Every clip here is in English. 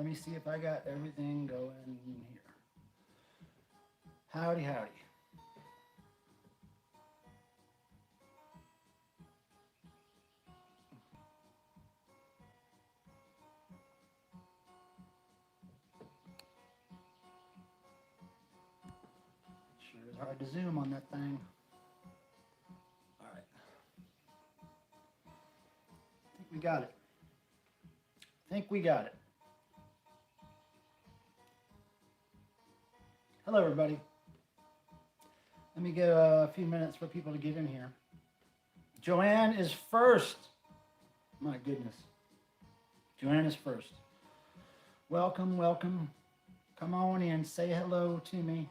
me see if I got everything going here. Howdy, howdy. Sure is hard to zoom on that thing. All right. I think we got it. Hello, everybody. Let me give a few minutes for people to get in here. Joanne is first. My goodness. Joanne is first. Welcome, welcome. Come on in, say hello to me.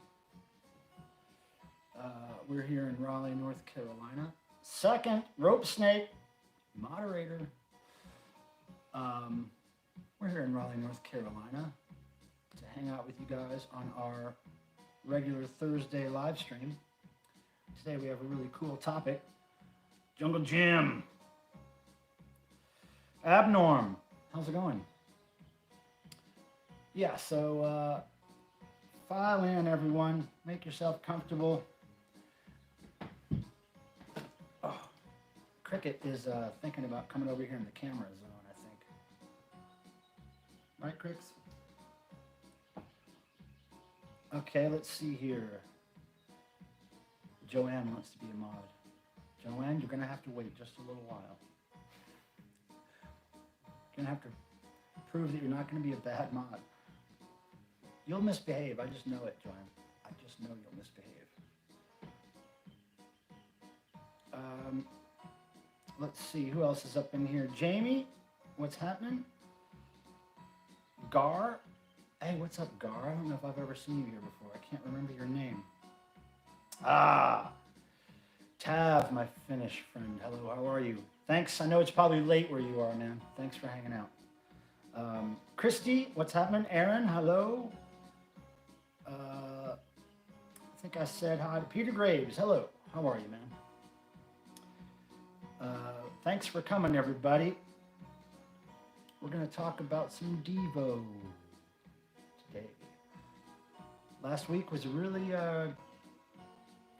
We're here in Raleigh, North Carolina. Second, Rope Snake, moderator. We're here in Raleigh, North Carolina to hang out with you guys on our regular Thursday live stream. Today we have a really cool topic. Jungle Gym. Abnorm, how's it going? Yeah, so file in, everyone. Make yourself comfortable. Oh, Cricket is thinking about coming over here in the camera zone, I think. Right, Cricks? Okay, let's see here. Joanne wants to be a mod. Joanne, you're going to have to wait just a little while. You're going to have to prove that you're not going to be a bad mod. You'll misbehave. I just know it, Joanne. I just know you'll misbehave. Let's see. Who else is up in here? Jamie, what's happening? Gar. Hey, what's up, Gar? I don't know if I've ever seen you here before. I can't remember your name. Ah, Tav, my Finnish friend. Hello, how are you? Thanks. I know it's probably late where you are, man. Thanks for hanging out. Christy, what's happening? Aaron, hello. I think I said hi to Peter Graves. Hello, how are you, man? Thanks for coming, everybody. We're going to talk about some Devo today. Last week was a really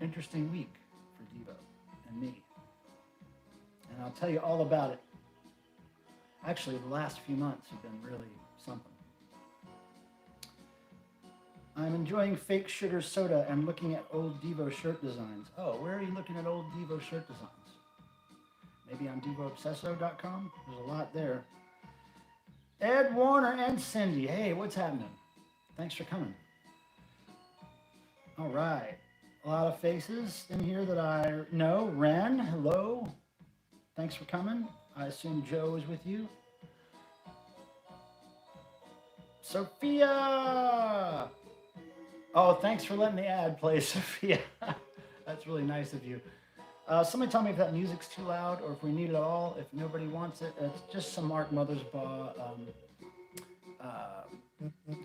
interesting week for Devo and me. And I'll tell you all about it. Actually, the last few months have been really something. I'm enjoying fake sugar soda and looking at old Devo shirt designs. Oh, where are you looking at old Devo shirt designs? Maybe on Devo-Obsesso.com? There's a lot there. Ed, Warner, and Cindy. Hey, what's happening? Thanks for coming. All right. A lot of faces in here that I know. Ren, hello. Thanks for coming. I assume Joe is with you. Sophia! Oh, thanks for letting the ad play, Sophia. That's really nice of you. Somebody tell me if that music's too loud or if we need it all. If nobody wants it, it's just some Mark Mothersbaugh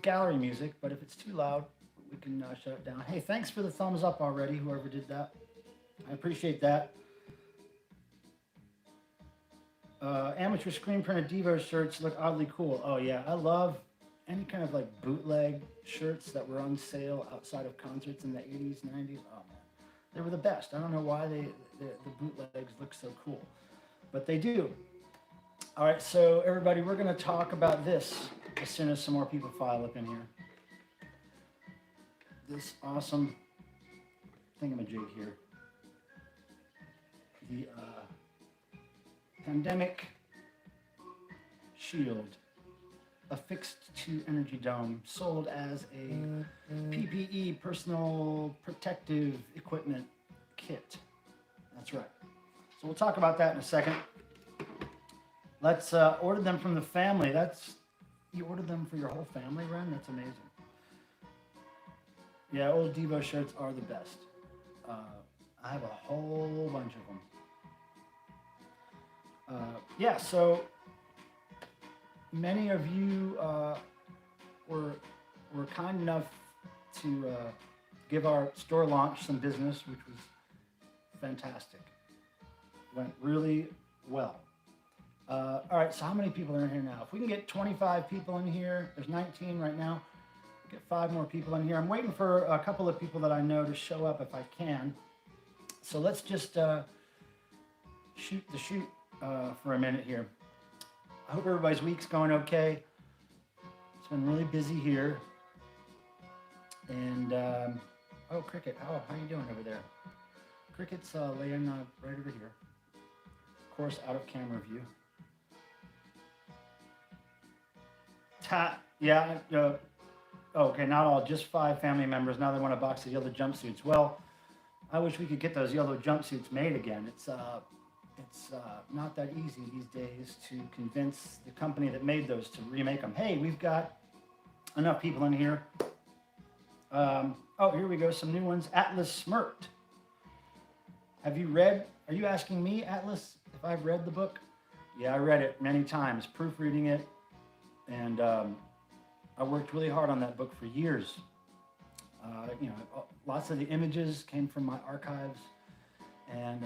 gallery music. But if it's too loud, we can shut it down. Hey, thanks for the thumbs up already, whoever did that. I appreciate that. Amateur screen printed Devo shirts look oddly cool. Oh yeah, I love any kind of like bootleg shirts that were on sale outside of concerts in the 80s, 90s. Oh man, they were the best. I don't know why the bootlegs look so cool, but they do. All right, so everybody, we're going to talk about this as soon as some more people file up in here. This awesome thingamajig here. The pandemic shield affixed to Energy Dome, sold as a PPE, personal protective equipment kit. That's right. So we'll talk about that in a second. Let's order them from the family. You ordered them for your whole family, Ren? That's amazing. Yeah, old Devo shirts are the best. I have a whole bunch of them. Yeah, so many of you were kind enough to give our store launch some business, which was fantastic. Went really well. All right, so how many people are in here now? If we can get 25 people in here, there's 19 right now. Get 5 more people in here. I'm waiting for a couple of people that I know to show up if I can. So let's just shoot the shoot for a minute here. I hope everybody's week's going okay. It's been really busy here. And, oh, Cricket, how you doing over there? Cricket's laying right over here. Of course, out of camera view. Yeah, okay, not all, just 5 family members. Now they want a box of yellow jumpsuits. Well, I wish we could get those yellow jumpsuits made again. It's not that easy these days to convince the company that made those to remake them. Hey, we've got enough people in here. Oh, here we go, some new ones. Atlas smirked. Have you read, are you asking me, Atlas, if I've read the book? Yeah, I read it many times, proofreading it. And I worked really hard on that book for years. You know, lots of the images came from my archives. And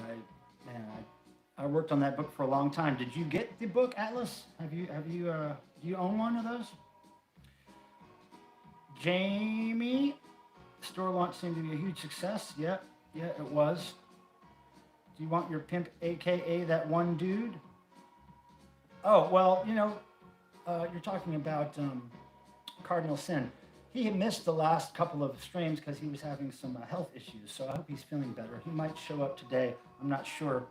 I worked on that book for a long time. Did you get the book, Atlas? Do you own one of those? Jamie, store launch seemed to be a huge success. Yeah, it was. Do you want your pimp, AKA that one dude? Oh, well, you know, you're talking about Cardinal Sin. He had missed the last couple of streams because he was having some health issues, so I hope he's feeling better. He might show up today. I'm not sure.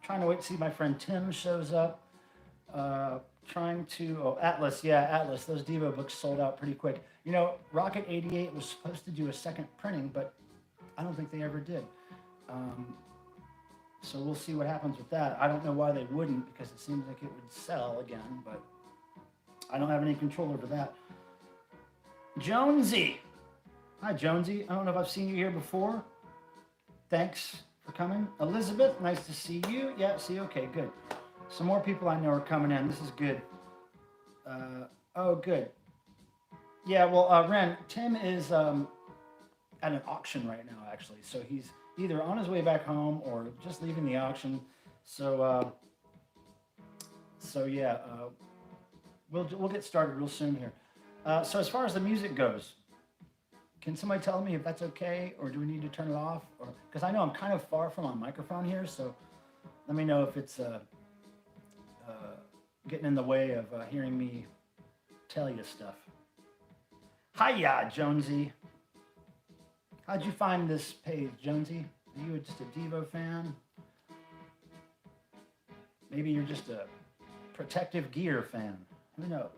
Trying to wait to see my friend Tim shows up. Atlas, yeah, Atlas. Those Devo books sold out pretty quick. You know, Rocket 88 was supposed to do a second printing, but I don't think they ever did. So we'll see what happens with that. I don't know why they wouldn't, because it seems like it would sell again, but I don't have any control over that. Jonesy. Hi, Jonesy. I don't know if I've seen you here before. Thanks for coming. Elizabeth, nice to see you. Yeah, see, okay, good. Some more people I know are coming in. This is good. Oh, good. Yeah, well, Ren, Tim is at an auction right now, actually. So he's either on his way back home or just leaving the auction. So yeah, we'll get started real soon here. So as far as the music goes, can somebody tell me if that's okay, or do we need to turn it off? Or because I know I'm kind of far from my microphone here, so let me know if it's getting in the way of hearing me tell you stuff. Hiya, Jonesy. How'd you find this page, Jonesy? Are you just a Devo fan? Maybe you're just a protective gear fan. Who knows?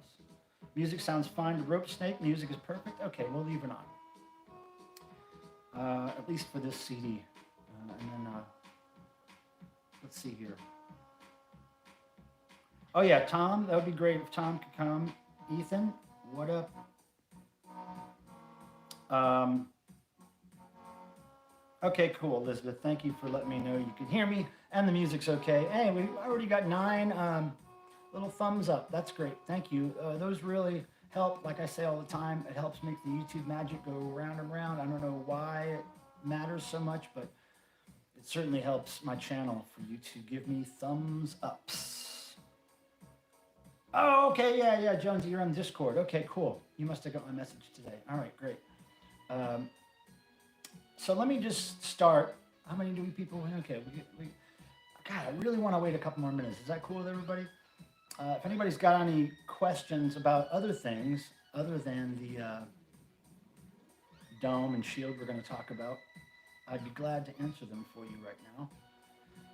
Music sounds fine to Rope Snake. Music is perfect. Okay, we'll leave it on. At least for this CD. And then, let's see here. Oh yeah, Tom, that would be great if Tom could come. Ethan, what up? Okay, cool, Elizabeth. Thank you for letting me know you can hear me and the music's okay. Hey, we already got 9 little thumbs up. That's great. Thank you. Those really help. Like I say all the time, it helps make the YouTube magic go round and round. I don't know why it matters so much, but it certainly helps my channel for you to give me thumbs ups. Oh, okay, yeah, Jonesy, you're on Discord. Okay, cool. You must have got my message today. All right, great. So let me just start. How many people? Okay, God, I really want to wait a couple more minutes. Is that cool with everybody? If anybody's got any questions about other things other than the dome and shield we're going to talk about, I'd be glad to answer them for you right now.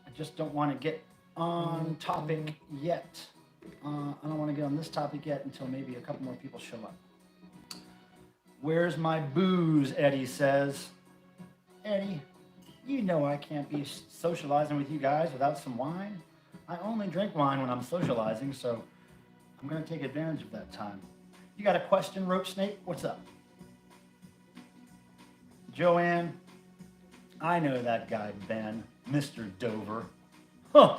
I just don't want to get on topic yet. I don't want to get on this topic yet until maybe a couple more people show up. Where's my booze, Eddie says. Eddie, you know I can't be socializing with you guys without some wine. I only drink wine when I'm socializing, so I'm going to take advantage of that time. You got a question, Rope Snake? What's up? Joanne, I know that guy, Ben, Mr. Dover. Huh.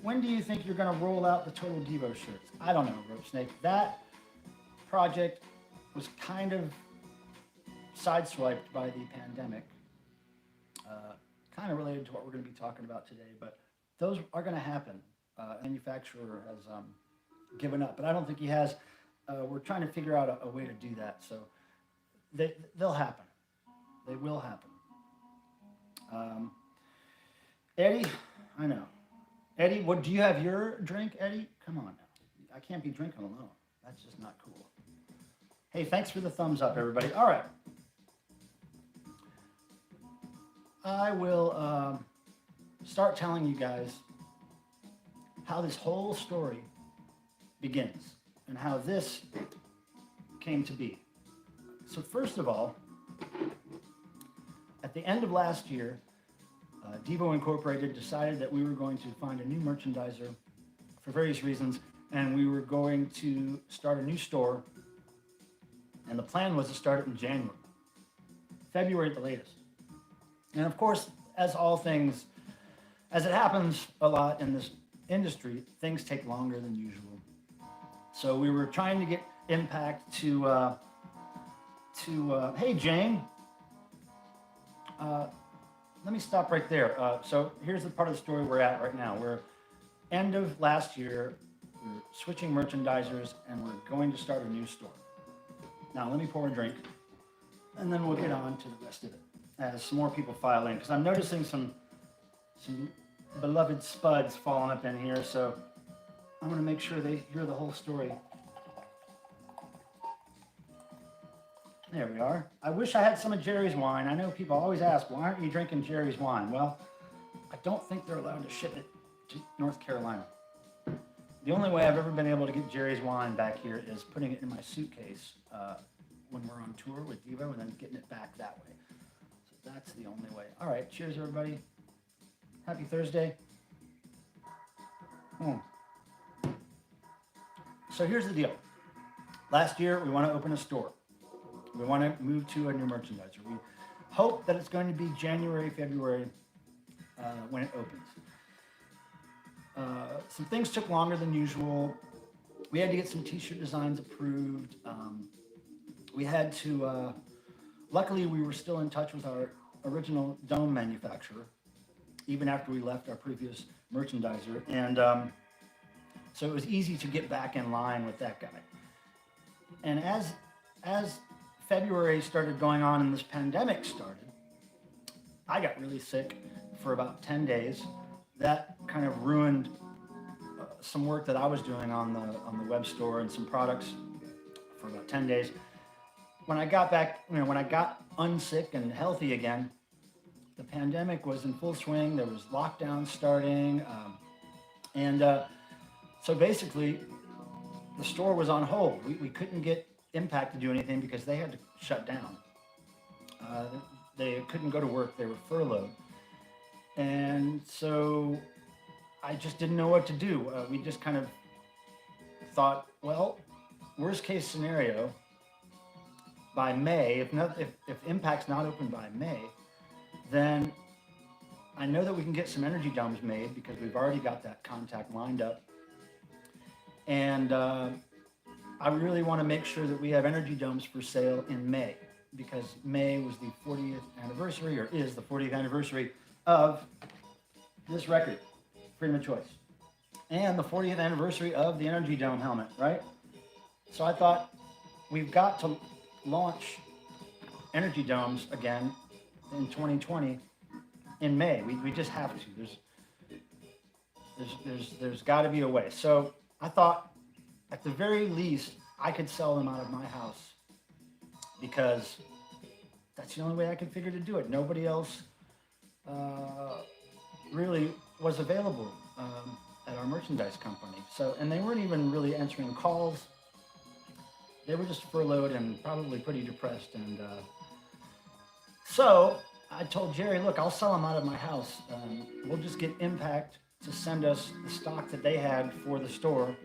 When do you think you're going to roll out the Total Devo shirts? I don't know, Rope Snake. That project was kind of sideswiped by the pandemic. Kind of related to what we're going to be talking about today, but those are going to happen. Manufacturer has given up, but I don't think he has. We're trying to figure out a way to do that. So they'll happen. They will happen. Eddie, I know. Eddie, what do you have your drink, Eddie? Come on now. I can't be drinking alone. That's just not cool. Hey, thanks for the thumbs up, everybody. All right. I will start telling you guys how this whole story begins and how this came to be. So first of all, at the end of last year, Devo Incorporated decided that we were going to find a new merchandiser for various reasons, and we were going to start a new store, and the plan was to start it in January, February at the latest. And of course, as all things, as it happens a lot in this industry, things take longer than usual. So we were trying to get Impact to hey Jane, let me stop right there. So here's the part of the story we're at right now. We're end of last year, we're switching merchandisers, and we're going to start a new store. Now let me pour a drink, and then we'll get on to the rest of it as some more people file in, because I'm noticing some beloved spuds falling up in here, so I'm going to make sure they hear the whole story. There we are. I wish I had some of Jerry's wine. I know people always ask, why aren't you drinking Jerry's wine? Well, I don't think they're allowed to ship it to North Carolina. The only way I've ever been able to get Jerry's wine back here is putting it in my suitcase when we're on tour with Devo, and then getting it back that way. So that's the only way. All right, cheers everybody. Happy Thursday. So here's the deal. Last year, we want to open a store. We want to move to a new merchandiser. We hope that it's going to be January, February when it opens. Some things took longer than usual. We had to get some t-shirt designs approved. We had to, luckily we were still in touch with our original dome manufacturer, even after we left our previous merchandiser. And so it was easy to get back in line with that guy. And as February started going on and this pandemic started, I got really sick for about 10 days. That kind of ruined some work that I was doing on the web store and some products for about 10 days. When I got back, when I got unsick and healthy again, the pandemic was in full swing. There was lockdown starting. So basically, the store was on hold. We couldn't get Impact to do anything because they had to shut down. They couldn't go to work. They were furloughed. And so I just didn't know what to do. We just kind of thought, well, worst case scenario, by May, if Impact's not open by May, then I know that we can get some energy domes made because we've already got that contact lined up. And I really want to make sure that we have energy domes for sale in May, because May was the 40th anniversary, or is the 40th anniversary of this record, Freedom of Choice, and the 40th anniversary of the Energy Dome helmet, right? So I thought we've got to launch energy domes again in 2020 in May. We just have to. There's got to be a way. So I thought, at the very least, I could sell them out of my house, because that's the only way I could figure to do it. Nobody else really was available at our merchandise company. So, and they weren't even really answering calls. They were just furloughed and probably pretty depressed. And so I told Jerry, look, I'll sell them out of my house. We'll just get Impact to send us the stock that they had for the store.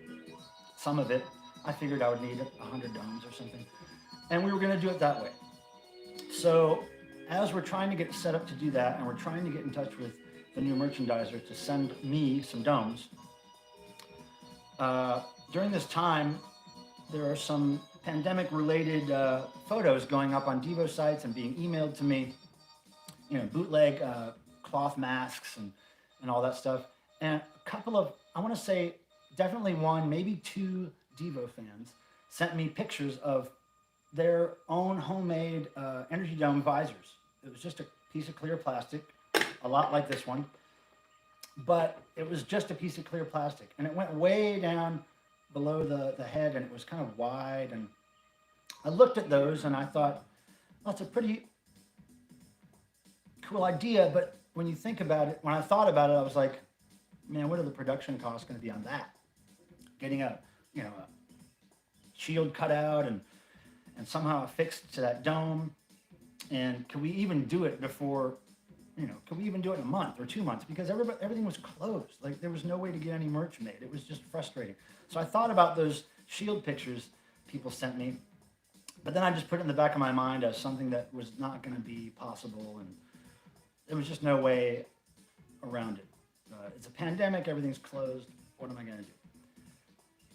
Some of it. I figured I would need 100 domes or something. And we were going to do it that way. So as we're trying to get set up to do that, and we're trying to get in touch with the new merchandiser to send me some domes, during this time, there are some pandemic-related photos going up on Devo sites and being emailed to me, bootleg cloth masks and all that stuff. And a couple of, I want to say, definitely one, maybe two Devo fans sent me pictures of their own homemade Energy Dome visors. It was just a piece of clear plastic, a lot like this one, but it was just a piece of clear plastic, and it went way down below the head, and it was kind of wide. And I looked at those, and I thought, well, that's a pretty cool idea. But when you think about it, when I thought about it, I was like, man, what are the production costs going to be on that? Getting a, a shield cut out and somehow affixed to that dome. And can we even do it before, can we even do it in a month or 2 months? Because everything was closed. Like there was no way to get any merch made. It was just frustrating. So I thought about those shield pictures people sent me, but then I just put it in the back of my mind as something that was not going to be possible. And there was just no way around it. It's a pandemic. Everything's closed. What am I going to do?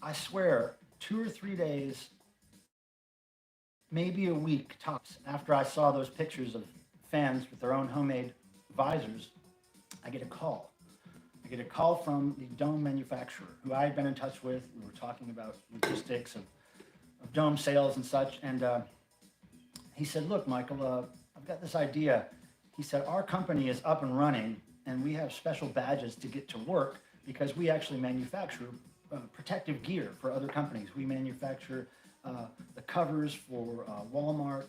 I swear, 2 or 3 days, maybe a week tops, after I saw those pictures of fans with their own homemade visors, I get a call. I get a call from the dome manufacturer who I had been in touch with. We were talking about logistics of dome sales and such. And he said, look, Michael, I've got this idea. He said, our company is up and running, and we have special badges to get to work because we actually manufacture protective gear for other companies. We manufacture the covers for Walmart,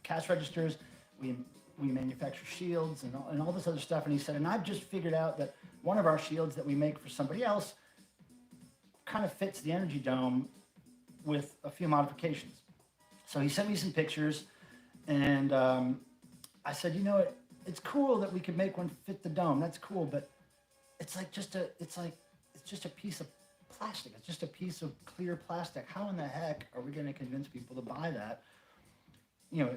cash registers. We manufacture shields and all this other stuff. And he said, and I've just figured out that one of our shields that we make for somebody else kind of fits the Energy Dome with a few modifications. So he sent me some pictures, and I said, it's cool that we could make one fit the dome. That's cool, but it's just a piece of plastic. It's just a piece of clear plastic. How in the heck are we going to convince people to buy that?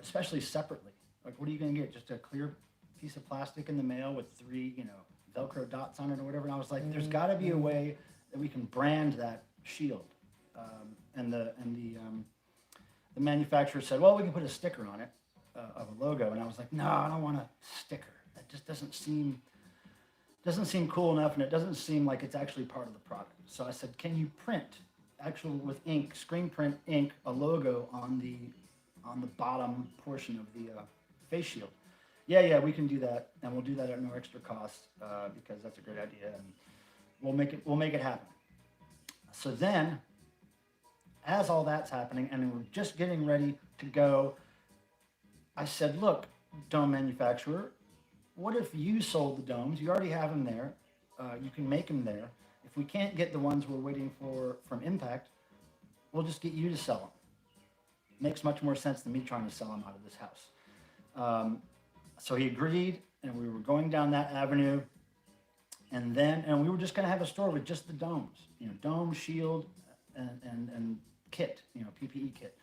Especially separately. Like, what are you going to get? Just a clear piece of plastic in the mail with 3, Velcro dots on it or whatever. And I was like, there's got to be a way that we can brand that shield. And the manufacturer said, well, we can put a sticker on it of a logo. And I was like, no, I don't want a sticker. That just doesn't seem cool enough, and it doesn't seem like it's actually part of the product. So I said, can you print, actual with ink, screen print ink, a logo on the bottom portion of the face shield? Yeah, we can do that, and we'll do that at no extra cost because that's a great idea, and we'll make it happen. So then, as all that's happening, and we're just getting ready to go, I said, look, dome manufacturer, what if you sold the domes? You already have them there. You can make them there. If we can't get the ones we're waiting for from Impact, we'll just get you to sell them. Makes much more sense than me trying to sell them out of this house. So he agreed, and we were going down that avenue. And we were just going to have a store with just the domes, dome, shield, and kit, PPE kit.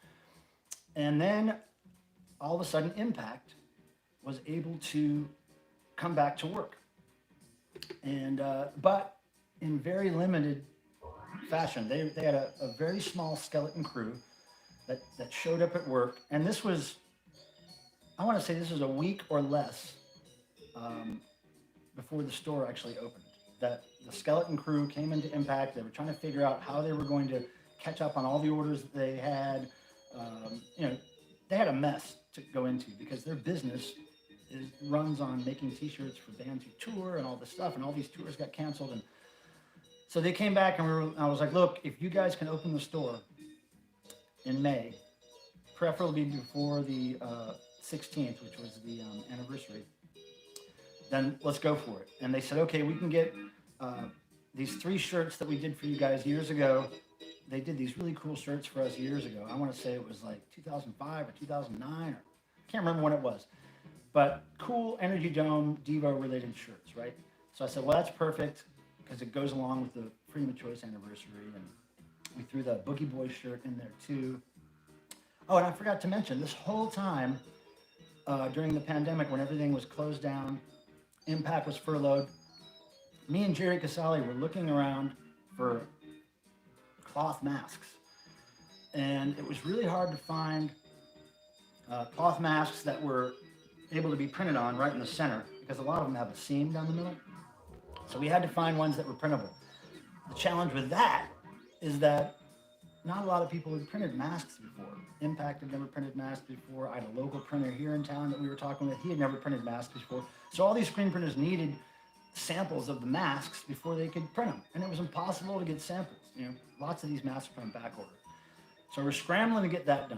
And then all of a sudden, Impact was able to come back to work, and but in very limited fashion. They had a very small skeleton crew that showed up at work, and this was, I want to say this was a week or less before the store actually opened. That the skeleton crew came into Impact. They were trying to figure out how they were going to catch up on all the orders that they had. They had a mess to go into because their business runs on making T-shirts for bands who tour and all this stuff, and all these tours got canceled. And so they came back, and I was like, look, if you guys can open the store in May, preferably before the 16th, which was the anniversary, then let's go for it. And they said, okay, we can get these 3 shirts that we did for you guys years ago. They did these really cool shirts for us years ago. I want to say it was like 2005 or 2009, or I can't remember when it was. But cool Energy Dome Devo related shirts, right? So I said, well, that's perfect because it goes along with the Freedom of Choice anniversary. And we threw the Boogie Boy shirt in there too. Oh, and I forgot to mention, this whole time during the pandemic when everything was closed down, Impact was furloughed, me and Jerry Casale were looking around for cloth masks. And it was really hard to find cloth masks that were able to be printed on right in the center, because a lot of them have a seam down the middle. So we had to find ones that were printable. The challenge with that is that not a lot of people had printed masks before. Impact had never printed masks before. I had a local printer here in town that we were talking with. He had never printed masks before. So all these screen printers needed samples of the masks before they could print them. And it was impossible to get samples. Lots of these masks are on back order. So we're scrambling to get that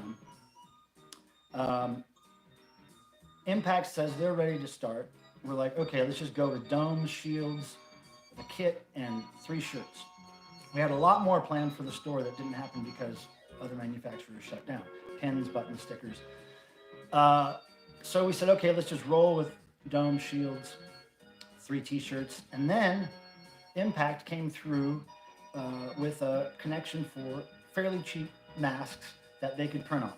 done. Impact says they're ready to start. We're like, okay, let's just go with domes, shields, a kit, and 3 shirts. We had a lot more planned for the store that didn't happen because other manufacturers shut down. Pins, buttons, stickers. So we said, okay, let's just roll with domes, shields, 3 t-shirts. And then Impact came through with a connection for fairly cheap masks that they could print on.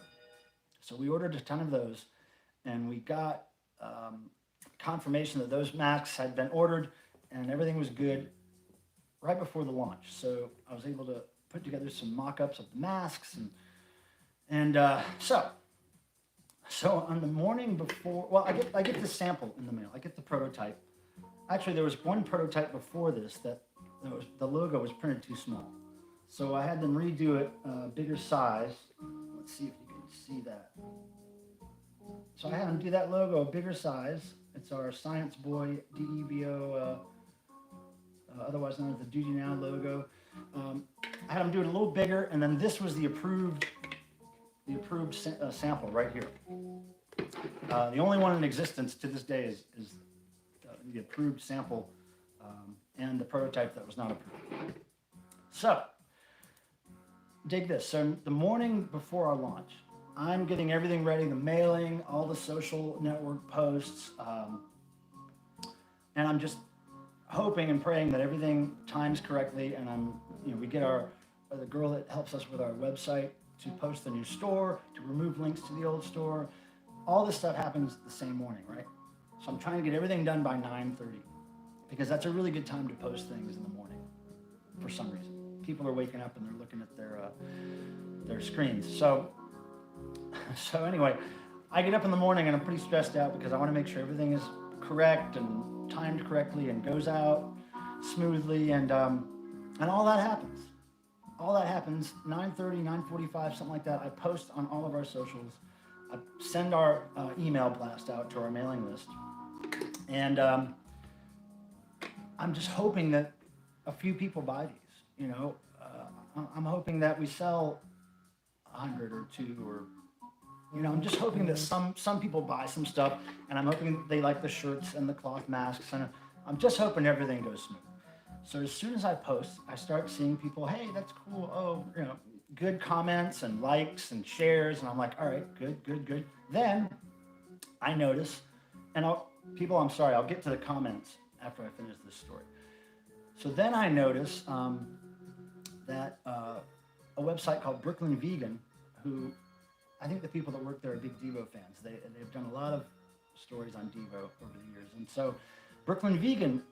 So we ordered a ton of those, and we got confirmation that those masks had been ordered and everything was good right before the launch. So I was able to put together some mock-ups of the masks, and so on the morning before, well, I get the sample in the mail. I get the prototype. Actually, there was one prototype before this that the logo was printed too small. So I had them redo it bigger size. Let's see if you can see that. So I had them do that logo bigger size. It's our Science Boy Devo, otherwise known as the Duty Now logo. I had them do it a little bigger, and then this was the approved sample right here. The only one in existence to this day is the approved sample and the prototype that was not approved. So, dig this. So the morning before our launch, I'm getting everything ready, the mailing, all the social network posts, and I'm just hoping and praying that everything times correctly, and we get the girl that helps us with our website to post the new store, to remove links to the old store. All this stuff happens the same morning, right? So I'm trying to get everything done by 9:30 because that's a really good time to post things in the morning for some reason. People are waking up and they're looking at their screens. So anyway, I get up in the morning and I'm pretty stressed out because I want to make sure everything is correct and timed correctly and goes out smoothly, and all that happens. All that happens 9:30, 9:45, something like that. I post on all of our socials. I send our email blast out to our mailing list, and I'm just hoping that a few people buy these. I'm hoping that we sell 100 or 2, or I'm just hoping that some people buy some stuff, and I'm hoping they like the shirts and the cloth masks, and I'm just hoping everything goes smooth. So as soon as I post, I start seeing people, hey, that's cool. Oh, good comments and likes and shares, and I'm like, all right, good. Then I notice, and I'll get to the comments after I finish this story. So then I notice that a website called Brooklyn Vegan, who I think the people that work there are big Devo fans. They've done a lot of stories on Devo over the years. And so Brooklyn Vegan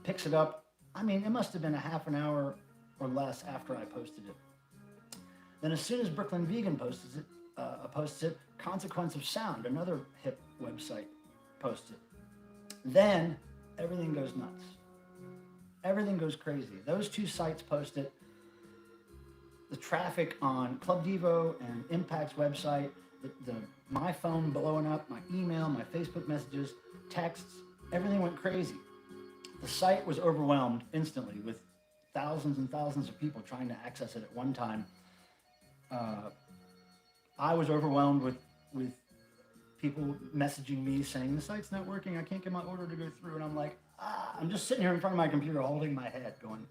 picks it up. I mean, it must have been a half an hour or less after I posted it. Then as soon as Brooklyn Vegan posts it, Consequence of Sound, another hip website, posts it. Then everything goes nuts. Everything goes crazy. Those 2 sites post it. The traffic on Club Devo and Impact's website, my phone blowing up, my email, my Facebook messages, texts, everything went crazy. The site was overwhelmed instantly with thousands and thousands of people trying to access it at one time. I was overwhelmed with people messaging me saying, the site's not working, I can't get my order to go through. And I'm like, I'm just sitting here in front of my computer holding my head going,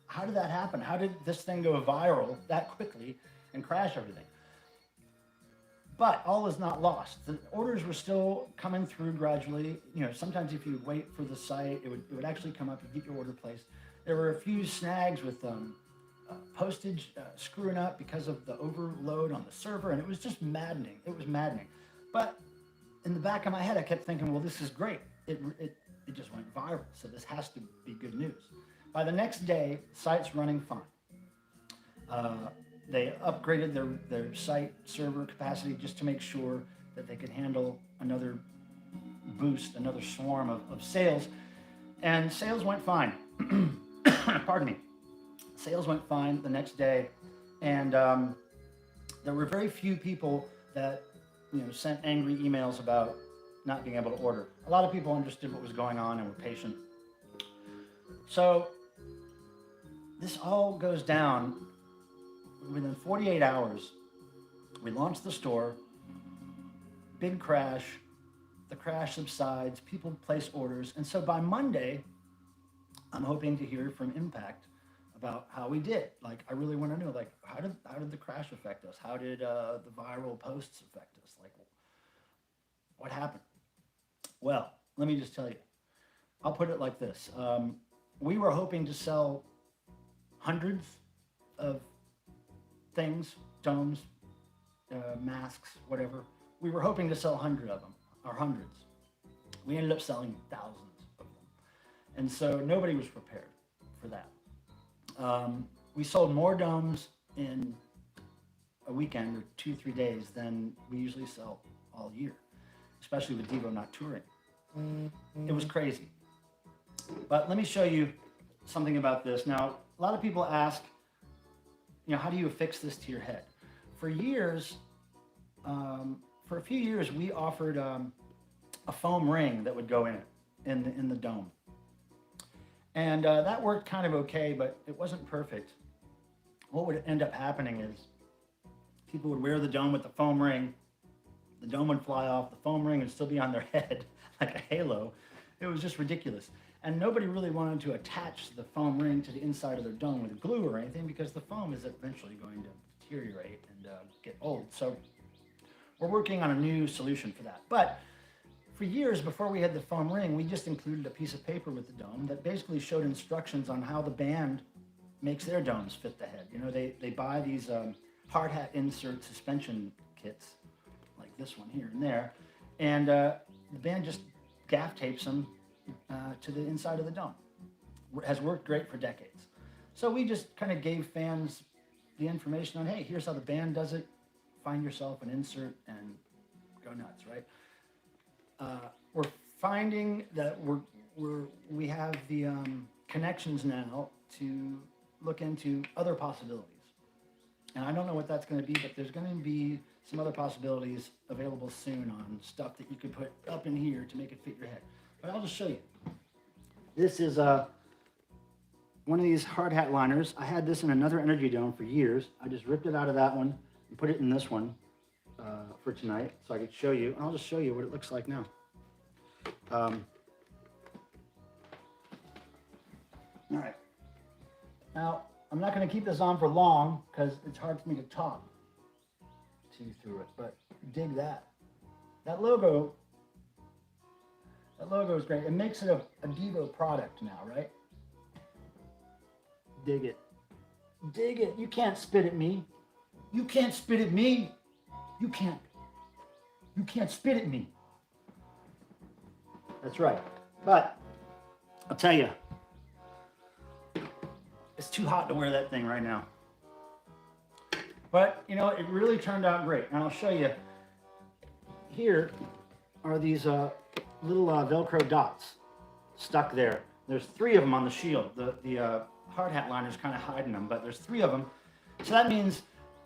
how did that happen? How did this thing go viral that quickly and crash everything? But all is not lost. The orders were still coming through gradually. Sometimes if you wait for the site, it would actually come up and get your order placed. There were a few snags with postage screwing up because of the overload on the server, and it was just maddening. It was maddening. But in the back of my head, I kept thinking, well, this is great. It just went viral, so this has to be good news. By the next day, site's running fine. They upgraded their site server capacity just to make sure that they could handle another boost, another swarm of sales. And sales went fine. Pardon me. Sales went fine the next day, and there were very few people that sent angry emails about not being able to order. A lot of people understood what was going on and were patient. So this all goes down within 48 hours. We launched the store, big crash, the crash subsides, people place orders. And so by Monday, I'm hoping to hear from Impact about how we did. Like, I really want to know, like, how did the crash affect us? How did the viral posts affect us? Like, what happened? Well, let me just tell you. I'll put it like this. We were hoping to sell hundreds of things, domes, masks, whatever. We were hoping to sell 100 of them, or hundreds. We ended up selling thousands of them. And so nobody was prepared for that. We sold more domes in a weekend or 2-3 days than we usually sell all year, especially with Devo not touring. It was crazy. But let me show you something about this. Now, a lot of people ask, how do you affix this to your head? For years, for a few years, we offered a foam ring that would go in it, in the dome. And that worked kind of okay, but it wasn't perfect. What would end up happening is people would wear the dome with the foam ring, the dome would fly off, the foam ring would still be on their head like a halo. It was just ridiculous. And nobody really wanted to attach the foam ring to the inside of their dome with glue or anything, because the foam is eventually going to deteriorate and get old. So we're working on a new solution for that. But for years, before we had the foam ring, we just included a piece of paper with the dome that basically showed instructions on how the band makes their domes fit the head. They buy these hard hat insert suspension kits, like this one here and there, and the band just gaff tapes them to the inside of the dome. It has worked great for decades. So we just kind of gave fans the information on, hey, here's how the band does it. Find yourself an insert and go nuts, right? We're finding that we have the connections now to look into other possibilities. And I don't know what that's going to be, but there's going to be some other possibilities available soon on stuff that you could put up in here to make it fit your head. But I'll just show you. This is one of these hard hat liners. I had this in another Energy Dome for years. I just ripped it out of that one and put it in this one for tonight so I could show you. And I'll just show you what it looks like now. All right. Now, I'm not going to keep this on for long because it's hard for me to talk to you through it, but dig that. That logo is great. It makes it a Devo product now, right? Dig it. Dig it. You can't spit at me. You can't spit at me. You can't spit at me. That's right. But I'll tell you, it's too hot to wear that thing right now. But, it really turned out great. And I'll show you. Here are these little Velcro dots stuck there. There's 3 of them on the shield. The hard hat liner's kind of hiding them, but there's 3 of them. So that means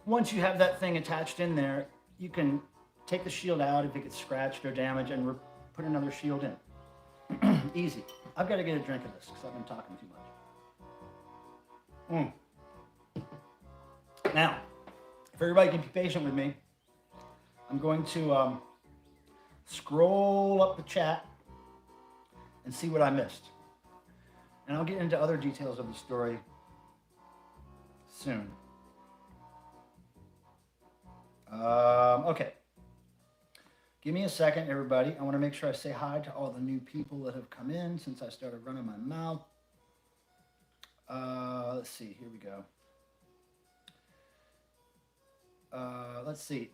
once you have that thing attached in there, you can take the shield out if it gets scratched or damaged and put another shield in. Easy. I've got to get a drink of this because I've been talking too much. Now, if everybody can be patient with me, I'm going to scroll up the chat and see what I missed. And I'll get into other details of the story soon. Okay. Give me a second, everybody. I want to make sure I say hi to all the new people that have come in since I started running my mouth. Let's see. Here we go. Let's see.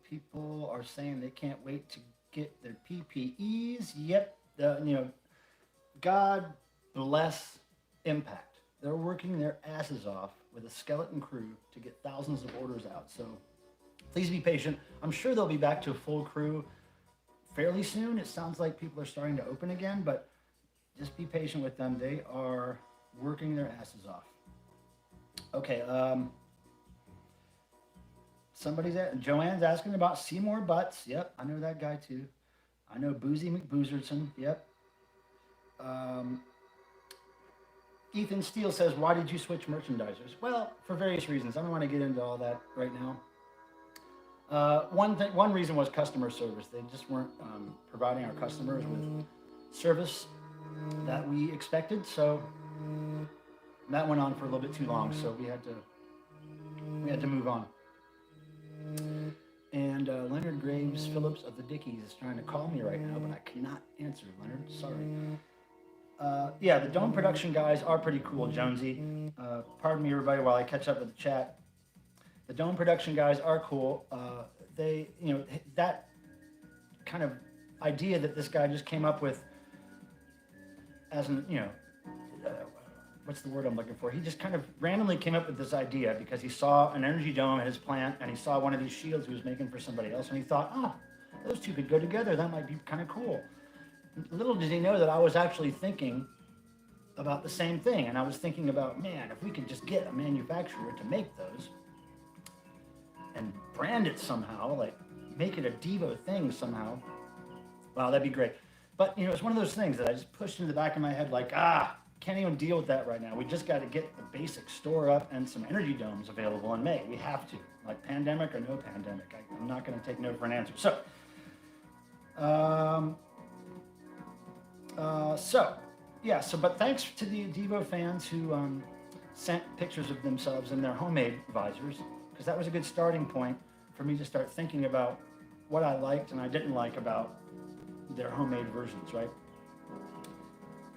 People are saying they can't wait to get their PPEs. Yep. God bless Impact. They're working their asses off with a skeleton crew to get thousands of orders out. So please be patient. I'm sure they'll be back to a full crew fairly soon. It sounds like people are starting to open again, but Just be patient with them. They are working their asses off. Okay, Joanne's asking about Seymour Butts. Yep, I know that guy too. I know Boozy McBoozerson. Yep. Um, Ethan Steele says, why did you switch merchandisers? Well, for various reasons. I don't want to get into all that right now. One reason was customer service. They just weren't providing our customers with service that we expected. So that went on for a little bit too long. So we had to move on. And Leonard Graves Phillips of the Dickies is trying to call me right now, but I cannot answer, Leonard. Sorry. Yeah, the Dome production guys are pretty cool, Jonesy. Pardon me, everybody, while I catch up with the chat. The Dome production guys are cool. They, that kind of idea that this guy just came up with as an, what's the word I'm looking for? He just kind of randomly came up with this idea because he saw an energy dome at his plant and he saw one of these shields he was making for somebody else and he thought, those two could go together. That might be kind of cool. Little did he know that I was actually thinking about the same thing. And I was thinking about, man, if we could just get a manufacturer to make those and brand it somehow, like make it a Devo thing somehow, wow, that'd be great. But, it's one of those things that I just pushed into the back of my head like, can't even deal with that right now. We just got to get the basic store up and some energy domes available in May. We have to, like pandemic or no pandemic. I'm not going to take no for an answer. But thanks to the Devo fans who sent pictures of themselves in their homemade visors, because that was a good starting point for me to start thinking about what I liked and I didn't like about their homemade versions, right?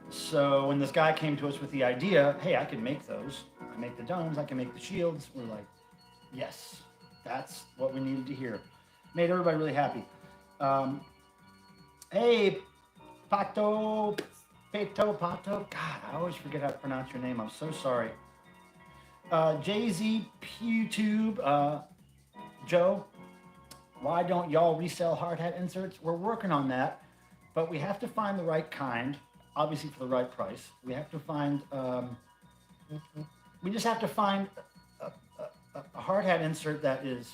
So when this guy came to us with the idea, hey, I can make those. I make the domes, I can make the shields. We're like, yes, that's what we needed to hear. Made everybody really happy. Hey, Pato. God, I always forget how to pronounce your name. I'm so sorry. JZ PewTube, Joe, why don't y'all resell hard hat inserts? We're working on that, but we have to find the right kind, obviously for the right price. We have to find, we just have to find a hard hat insert that is,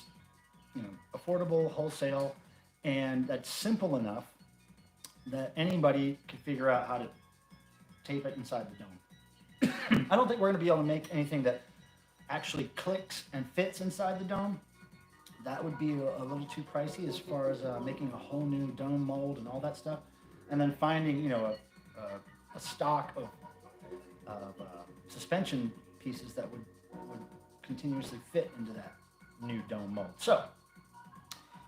affordable, wholesale, and that's simple enough that anybody can figure out how to tape it inside the dome. I don't think we're going to be able to make anything that actually clicks and fits inside the dome. That would be a little too pricey as far as making a whole new dome mold and all that stuff. And then finding, a stock of suspension pieces that would continuously fit into that new dome mold. So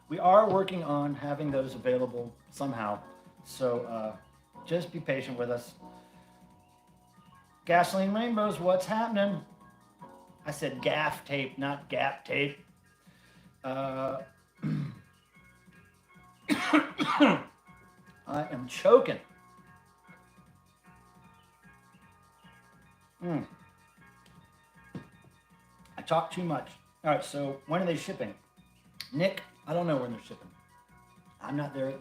we are working on having those available somehow. So just be patient with us. Gasoline Rainbows, what's happening? I said gaff tape, not gap tape. I am choking. I talk too much. All right, so when are they shipping? Nick, I don't know when they're shipping. I'm not there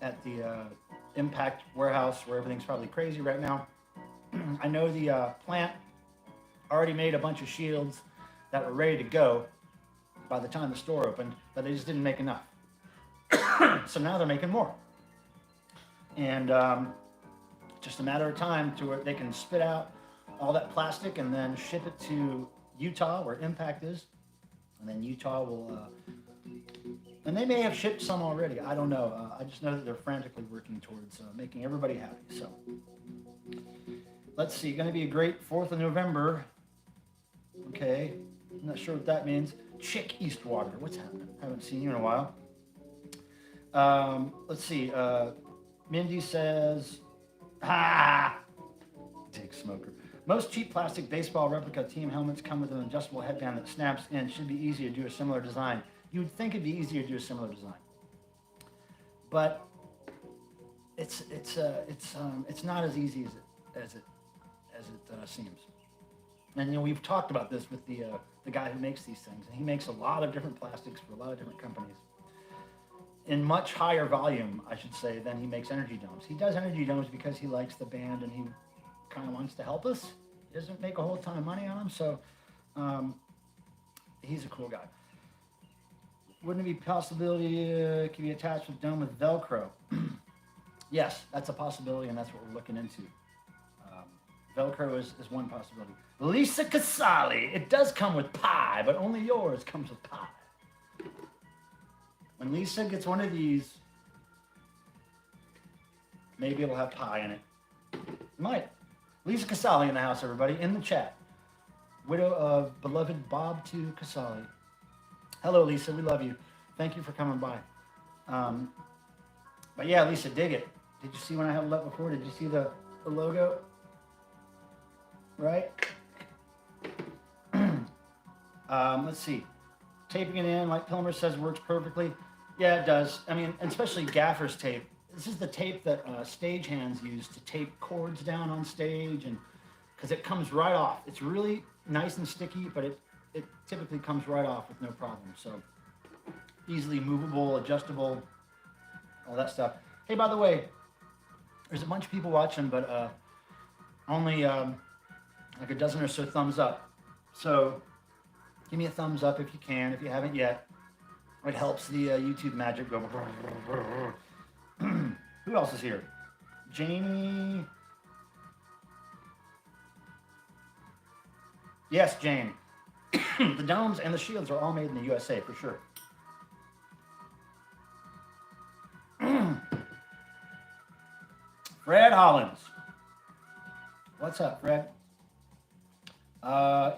at the Impact warehouse where everything's probably crazy right now. I know the plant already made a bunch of shields that were ready to go by the time the store opened, but they just didn't make enough. So now they're making more. And just a matter of time to where they can spit out all that plastic and then ship it to Utah where Impact is. And then Utah will, and they may have shipped some already. I don't know. I just know that they're frantically working towards making everybody happy. So let's see. Going to be a great 4th of November. Okay. I'm not sure what that means. Chick Eastwater. What's happening? Haven't seen you in a while. Let's see. Mindy says, Dick Smoker. Most cheap plastic baseball replica team helmets come with an adjustable headband that snaps in. Should be easy to do a similar design. You would think it'd be easier to do a similar design, but it's not as easy as it seems. And we've talked about this with the guy who makes these things, and he makes a lot of different plastics for a lot of different companies. in much higher volume, I should say, than he makes energy domes. He does energy domes because he likes the band and he kind of wants to help us. He doesn't make a whole ton of money on them, so um, he's a cool guy. Wouldn't it be a possibility can be attached with dome with Velcro? Yes, that's a possibility, and that's what we're looking into. Velcro is one possibility. Lisa Casali, it does come with pie, but only yours comes with pie. When Lisa gets one of these, maybe it'll have pie in it. It might. Lisa Casali in the house, everybody, in the chat. Widow of beloved Bob to Casali. Hello, Lisa, we love you. Thank you for coming by. But yeah, Lisa, dig it. Did you see when I held it up before? Did you see the logo? Right? Let's see. Taping it in, like Pilmer says, works perfectly. Yeah, it does. I mean, especially gaffer's tape. This is the tape that stagehands use to tape cords down on stage, and because it comes right off. It's really nice and sticky, but it typically comes right off with no problem. So easily movable, adjustable, all that stuff. Hey, by the way, there's a bunch of people watching, but only like a dozen or so thumbs up. So give me a thumbs up if you can, if you haven't yet. It helps the YouTube magic go. Who else is here? Jamie. Yes, Jane. The domes and the shields are all made in the USA for sure. Fred Hollins. What's up, Fred?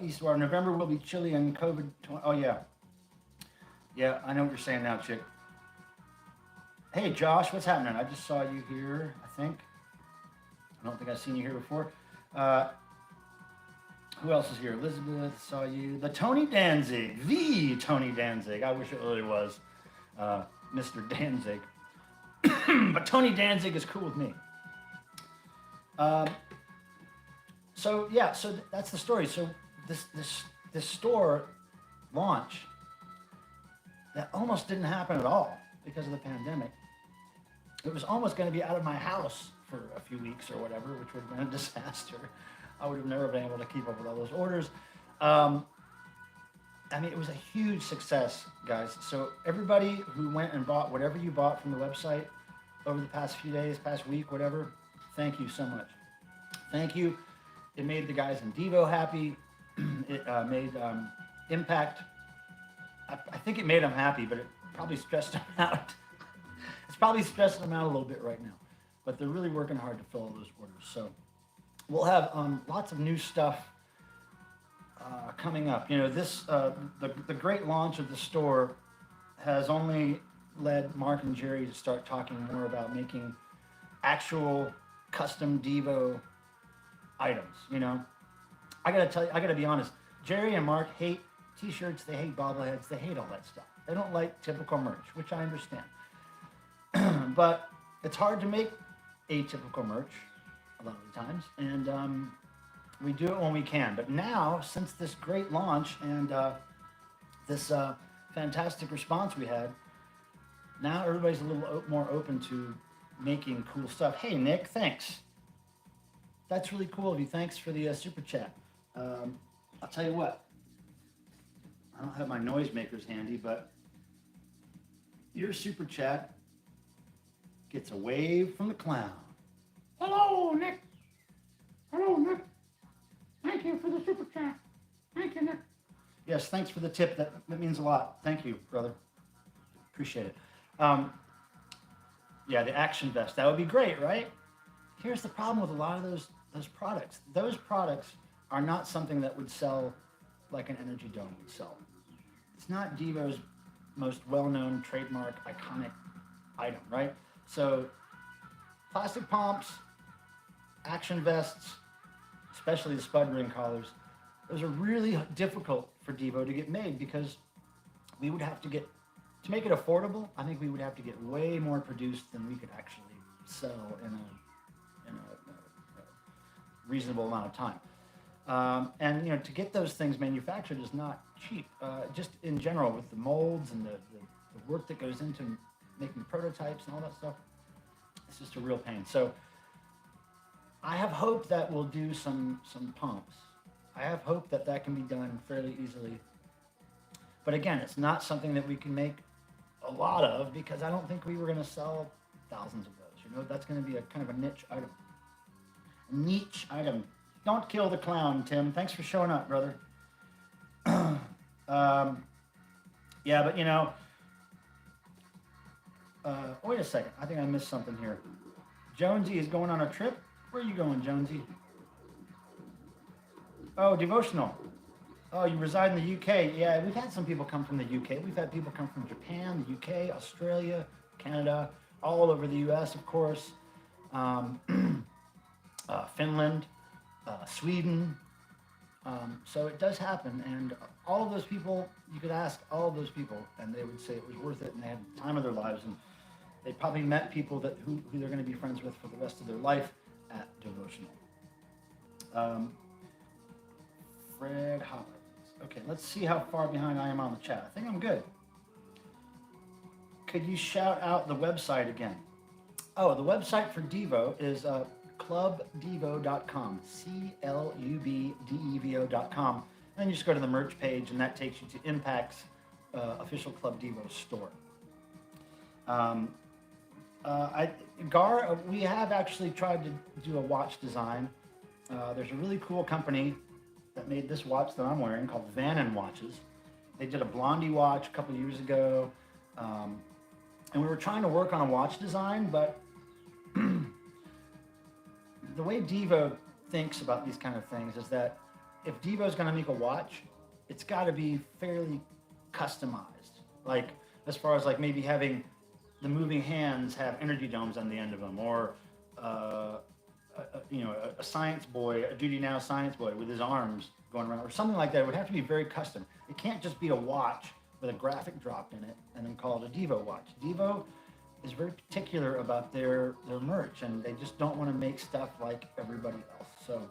Eastward, November will be chilly and COVID. Oh, yeah. Yeah, I know what you're saying now, chick. Hey, Josh, what's happening? I just saw you here, I think. I don't think I've seen you here before. Who else is here? Elizabeth, saw you. The Tony Danzig, the Tony Danzig. I wish it really was Mr. Danzig. But Tony Danzig is cool with me. So yeah, so that's the story. So this store launch, that almost didn't happen at all because of the pandemic. It was almost going to be out of my house for a few weeks or whatever, which would have been a disaster. I would have never been able to keep up with all those orders. I mean, it was a huge success, guys. So everybody who went and bought whatever you bought from the website over the past few days, past week, whatever, thank you so much. Thank you. It made the guys in Devo happy. It made Impact. I think it made them happy, but it probably stressed them out. It's probably stressing them out a little bit right now. But they're really working hard to fill all those orders. So we'll have lots of new stuff coming up. You know, this the great launch of the store has only led Mark and Jerry to start talking more about making actual custom Devo items. You know, I gotta be honest. Jerry and Mark hate T-shirts. They hate bobbleheads. They hate all that stuff. They don't like typical merch, which I understand. But it's hard to make atypical merch a lot of the times, and we do it when we can. But now, since this great launch and this fantastic response we had, now everybody's a little more open to making cool stuff. Hey, Nick, thanks. That's really cool of you. Thanks for the super chat. I'll tell you what. I don't have my noisemakers handy, but your super chat gets a wave from the clown. Hello, Nick. Hello, Nick. Thank you for the super chat. Thank you, Nick. Yes, thanks for the tip. That means a lot. Thank you, brother. Appreciate it. Yeah, the action vest. That would be great, right? Here's the problem with a lot of those products. Those products are not something that would sell like an Energy Dome would sell. It's not Devo's most well-known, trademark, iconic item, right? So plastic pumps, action vests, especially the spud ring collars, those are really difficult for Devo to get made because we would have to to make it affordable, I think we would have to get way more produced than we could actually sell in a reasonable amount of time. And you know, to get those things manufactured is not cheap. Just in general, with the molds and the work that goes into making prototypes and all that stuff. It's just a real pain. So I have hope that we'll do some pumps. I have hope that that can be done fairly easily. But again, it's not something that we can make a lot of because I don't think we were going to sell thousands of those. You know, that's going to be a kind of a niche item. A niche item. Don't kill the clown, Tim. Thanks for showing up, brother. Yeah, but you know, wait a second. I think I missed something here. Jonesy is going on a trip. Where are you going, Jonesy? Oh, devotional. Oh, you reside in the UK. Yeah, we've had some people come from the UK. We've had people come from Japan, the UK, Australia, Canada, all over the US, of course. Finland, Sweden. So it does happen. And all of those people, you could ask all of those people, and they would say it was worth it, and they had the time of their lives. And they probably met people that who they're going to be friends with for the rest of their life at devotional. Fred Hoppers. Okay, let's see how far behind I am on the chat. I think I'm good. Could you shout out the website again? Oh, the website for Devo is clubdevo.com, clubdevo.com. And you just go to the merch page, and that takes you to Impact's official Club Devo store. Gar, we have actually tried to do a watch design. There's a really cool company that made this watch that I'm wearing called Vannon Watches. They did a Blondie watch a couple years ago. And we were trying to work on a watch design, but the way Devo thinks about these kind of things is that if Devo's going to make a watch, it's got to be fairly customized. Like, as far as like maybe having the moving hands have energy domes on the end of them, or a science boy, a Duty Now science boy with his arms going around, or something like that. It would have to be very custom. It can't just be a watch with a graphic dropped in it and then call it a Devo watch. Devo is very particular about their merch, and they just don't want to make stuff like everybody else. So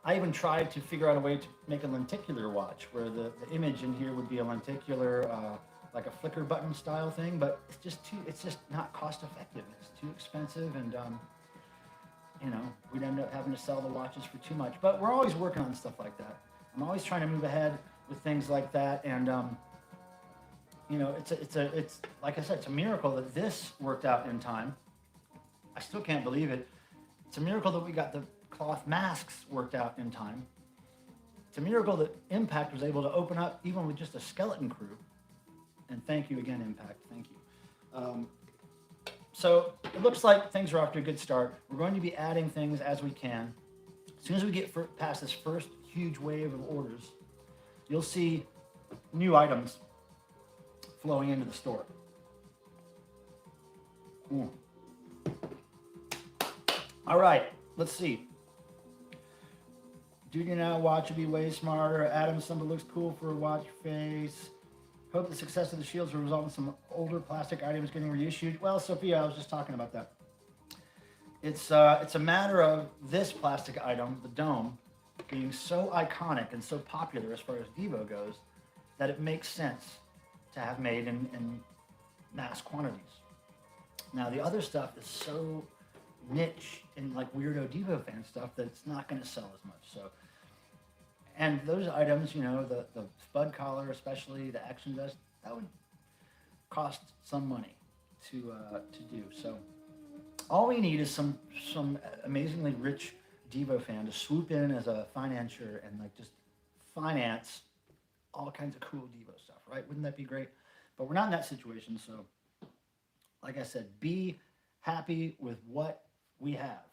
I even tried to figure out a way to make a lenticular watch where the image in here would be a lenticular, like a flicker button style thing, but it's just not cost effective. It's too expensive, and we'd end up having to sell the watches for too much. But we're always working on stuff like that. I'm always trying to move ahead with things like that, and it's like I said, it's a miracle that this worked out in time. I still can't believe it. It's a miracle that we got the cloth masks worked out in time. It's a miracle that Impact was able to open up even with just a skeleton crew. And thank you again, Impact. Thank you. So it looks like things are off to a good start. We're going to be adding things as we can. As soon as we get past this first huge wave of orders, you'll see new items flowing into the store. All right, let's see. Duty Now watch would be way smarter. Adam Summer looks cool for a watch face. Hope the success of the shields will result in some older plastic items getting reissued. Well, Sophia, I was just talking about that. It's a matter of this plastic item, the dome, being so iconic and so popular as far as Devo goes, that it makes sense to have made in mass quantities. Now, the other stuff is so niche and like weirdo Devo fan stuff that it's not going to sell as much. So, and those items, the spud collar, especially the action vest, that would cost some money to do. So, all we need is some amazingly rich Devo fan to swoop in as a financier and like just finance all kinds of cool Devo stuff, right? Wouldn't that be great? But we're not in that situation, so like I said, be happy with what we have.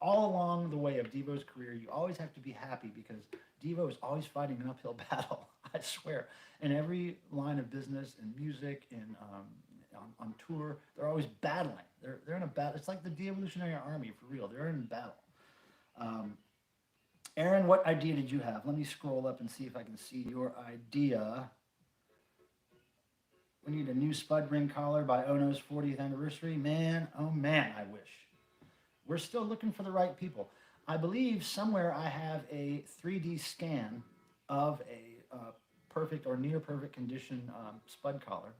All along the way of Devo's career, you always have to be happy because Devo is always fighting an uphill battle, I swear. In every line of business, in music, in on tour, they're always battling. They're in a battle. It's like the De-Evolutionary Army, for real. They're in battle. Aaron, what idea did you have? Let me scroll up and see if I can see your idea. We need a new spud ring collar by Ono's 40th anniversary. Man, oh man, I wish. We're still looking for the right people. I believe somewhere I have a 3D scan of a perfect or near perfect condition spud collar.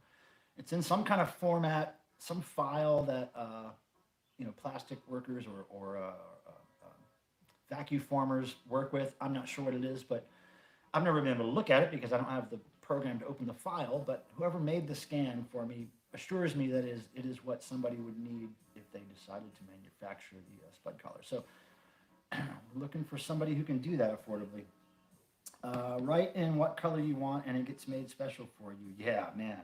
It's in some kind of format, some file that plastic workers or vacuum formers work with. I'm not sure what it is, but I've never been able to look at it because I don't have the program to open the file. But whoever made the scan for me assures me that it is what somebody would need if they decided to manufacture the spud collar. So we're looking for somebody who can do that affordably. Write in what color you want and it gets made special for you. Yeah, man.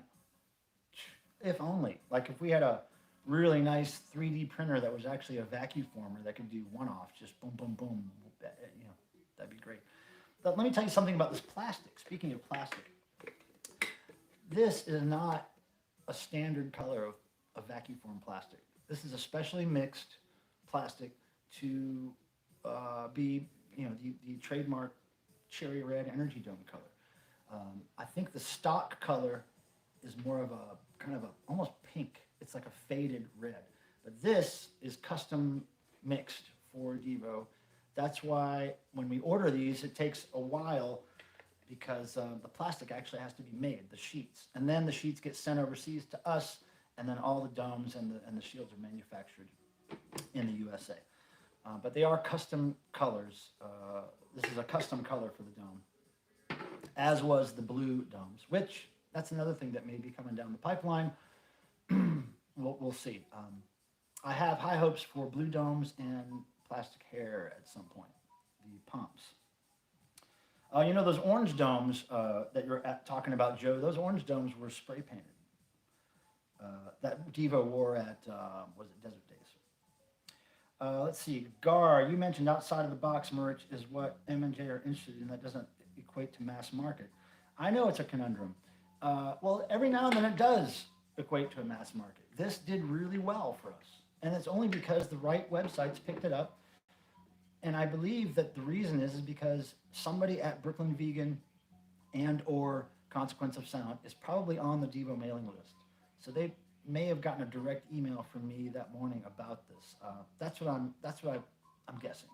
If only. Like if we had a really nice 3D printer that was actually a vacuum former that could do one-off, just boom, boom, boom. That'd be great. But let me tell you something about this plastic. Speaking of plastic, this is not a standard color of vacuum form plastic. This is a specially mixed plastic to be, the trademark cherry red energy dome color. I think the stock color is more of a kind of almost pink. It's like a faded red. But this is custom mixed for Devo. That's why when we order these, it takes a while because the plastic actually has to be made, the sheets. And then the sheets get sent overseas to us, and then all the domes and the shields are manufactured in the USA. But they are custom colors. This is a custom color for the dome, as was the blue domes, which that's another thing that may be coming down the pipeline. We'll see. I have high hopes for blue domes and plastic hair at some point, the pumps. Those orange domes that you're talking about, Joe, those orange domes were spray painted. That Devo wore at, was it Desert Days? Let's see, Gar, you mentioned outside of the box merch is what M&J are interested in. That doesn't equate to mass market. I know it's a conundrum. Well, every now and then it does equate to a mass market. This did really well for us. And it's only because the right websites picked it up. And I believe that the reason is because somebody at Brooklyn Vegan and or Consequence of Sound is probably on the Devo mailing list. So they may have gotten a direct email from me that morning about this. That's what I'm guessing.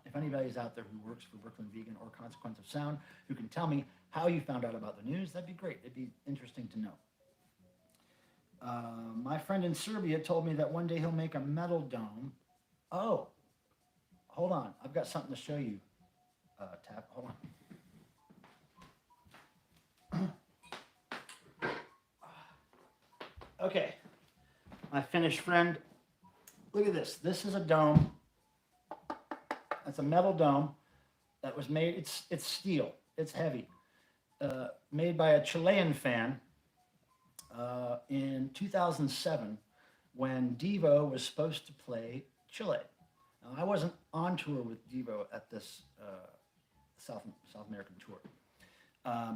If anybody's out there who works for Brooklyn Vegan or Consequence of Sound who can tell me how you found out about the news, that'd be great. It'd be interesting to know. My friend in Serbia told me that one day he'll make a metal dome. Oh, hold on. I've got something to show you, Tap. Hold on. Okay. My Finnish friend, look at this. This is a dome. That's a metal dome that was made. It's steel. It's heavy. Made by a Chilean fan in 2007 when Devo was supposed to play Chile. Now, I wasn't on tour with Devo at this South American tour.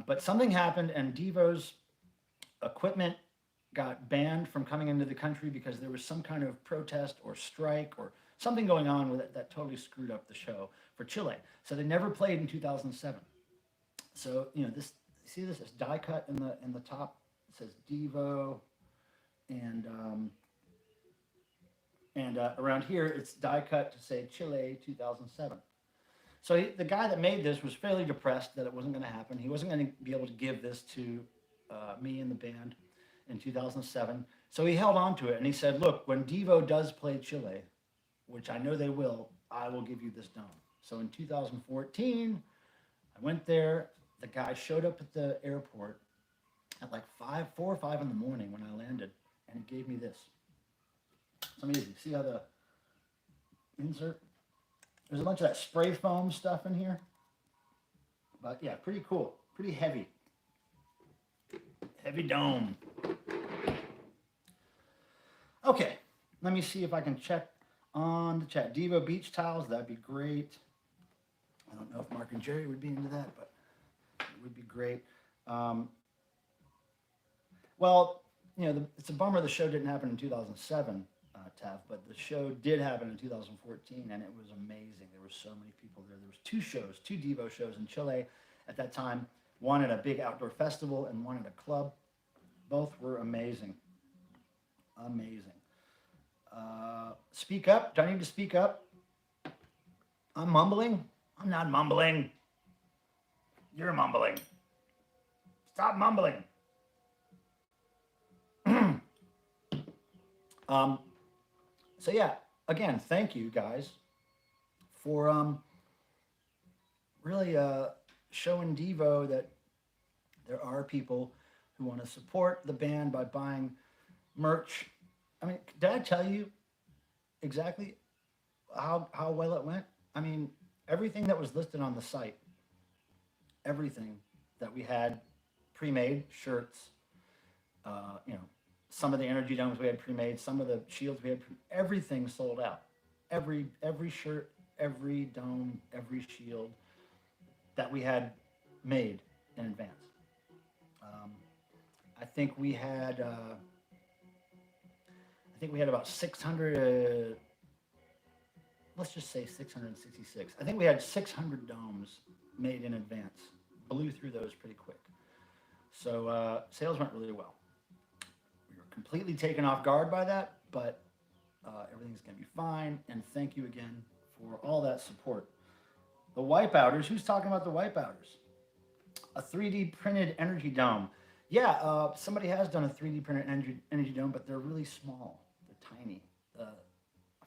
But something happened and Devo's equipment got banned from coming into the country because there was some kind of protest or strike or something going on with it that totally screwed up the show for Chile. So they never played in 2007. So, this, see this is die cut in the top. It says Devo, and around here it's die cut to say Chile 2007. So the guy that made this was fairly depressed that it wasn't going to happen. He wasn't going to be able to give this to me and the band in 2007. So he held on to it and he said, look, when Devo does play Chile, which I know they will, I will give you this dome. So in 2014, I went there. The guy showed up at the airport at like 4 or 5 in the morning when I landed, and he gave me this. It's amazing. See how the insert? There's a bunch of that spray foam stuff in here. But yeah, pretty cool. Pretty heavy. Heavy dome. Okay, let me see if I can check on the chat. Devo beach towels, that'd be great. I don't know if Mark and Jerry would be into that, but it would be great. Well, it's a bummer the show didn't happen in 2007, Tav, but the show did happen in 2014, and it was amazing. There were so many people there. There was 2 Devo shows in Chile at that time, one at a big outdoor festival and one at a club. Both were amazing. Amazing. Speak up. Do I need to speak up? I'm mumbling. I'm not mumbling. You're mumbling. Stop mumbling. Um, so yeah, again, thank you guys for really showing Devo that there are people who want to support the band by buying merch. I mean, did I tell you exactly how well it went? I mean, everything that was listed on the site, everything that we had pre-made shirts, you know, some of the energy domes we had pre-made, some of the shields we had, everything sold out. Every shirt, every dome, every shield that we had made in advance. Um, I think we had about 600. Let's just say 666. I think we had 600 domes made in advance. Blew through those pretty quick. So sales went really well. We were completely taken off guard by that, but everything's going to be fine. And thank you again for all that support. The wipeouters. Who's talking about the wipeouters? A 3D printed energy dome. Yeah, somebody has done a 3D printed energy dome, but they're really small. They're tiny. A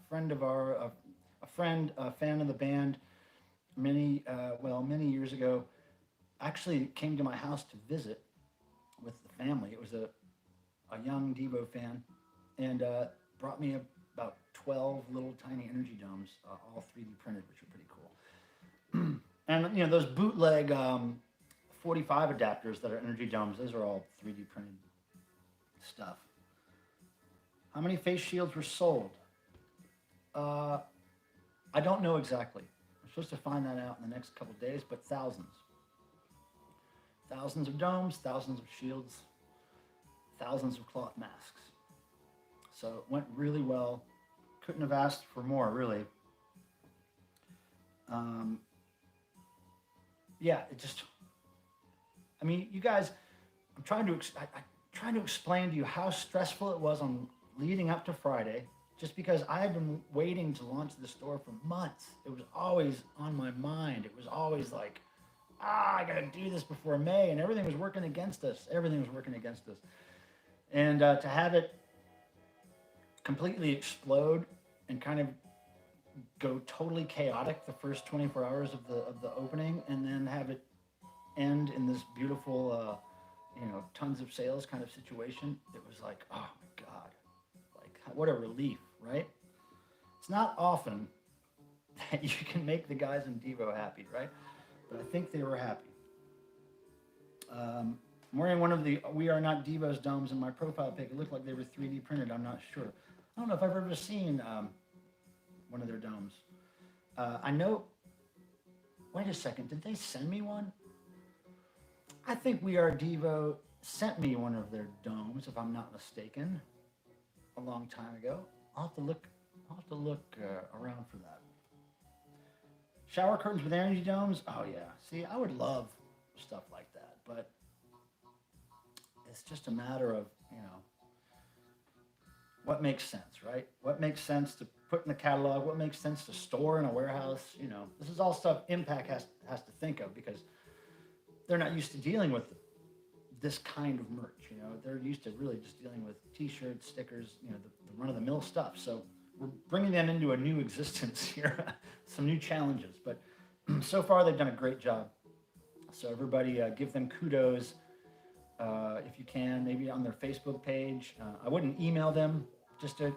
friend of a fan of the band, many years ago, actually came to my house to visit with the family. It was a young Devo fan, and brought me about 12 little tiny energy domes, all 3D printed, which are pretty cool. And you know those bootleg 45 adapters that are energy domes, those are all 3D printed stuff. How many face shields were sold? I don't know exactly. I'm supposed to find that out in the next couple of days, but thousands. Thousands of domes, thousands of shields, thousands of cloth masks. So it went really well. Couldn't have asked for more, really. Yeah, it just, I mean, you guys, I'm trying to explain to you how stressful it was on leading up to Friday, just because I had been waiting to launch the store for months. It was always on my mind. It was always like, I gotta do this before May, and everything was working against us. Everything was working against us. And to have it completely explode and kind of go totally chaotic the first 24 hours of the opening, and then have it end in this beautiful, tons of sales kind of situation. It was like, oh my God, like what a relief, right? It's not often that you can make the guys in Devo happy, right? But I think they were happy. I'm wearing one of the We Are Not Devo's domes in my profile pic. It looked like they were 3D printed. I'm not sure. I don't know if I've ever seen one of their domes. I know, wait a second, did they send me one? I think We Are Devo sent me one of their domes, if I'm not mistaken, a long time ago. I'll have to look around for that. Shower curtains with energy domes? Oh yeah. See, I would love stuff like that, but it's just a matter of, what makes sense, right? What makes sense to put in the catalog? What makes sense to store in a warehouse? This is all stuff Impact has to think of, because they're not used to dealing with this kind of merch. They're used to really just dealing with T-shirts, stickers, the run-of-the-mill stuff. So we're bringing them into a new existence here, some new challenges. But so far, they've done a great job. So everybody, give them kudos if you can, maybe on their Facebook page. I wouldn't email them just to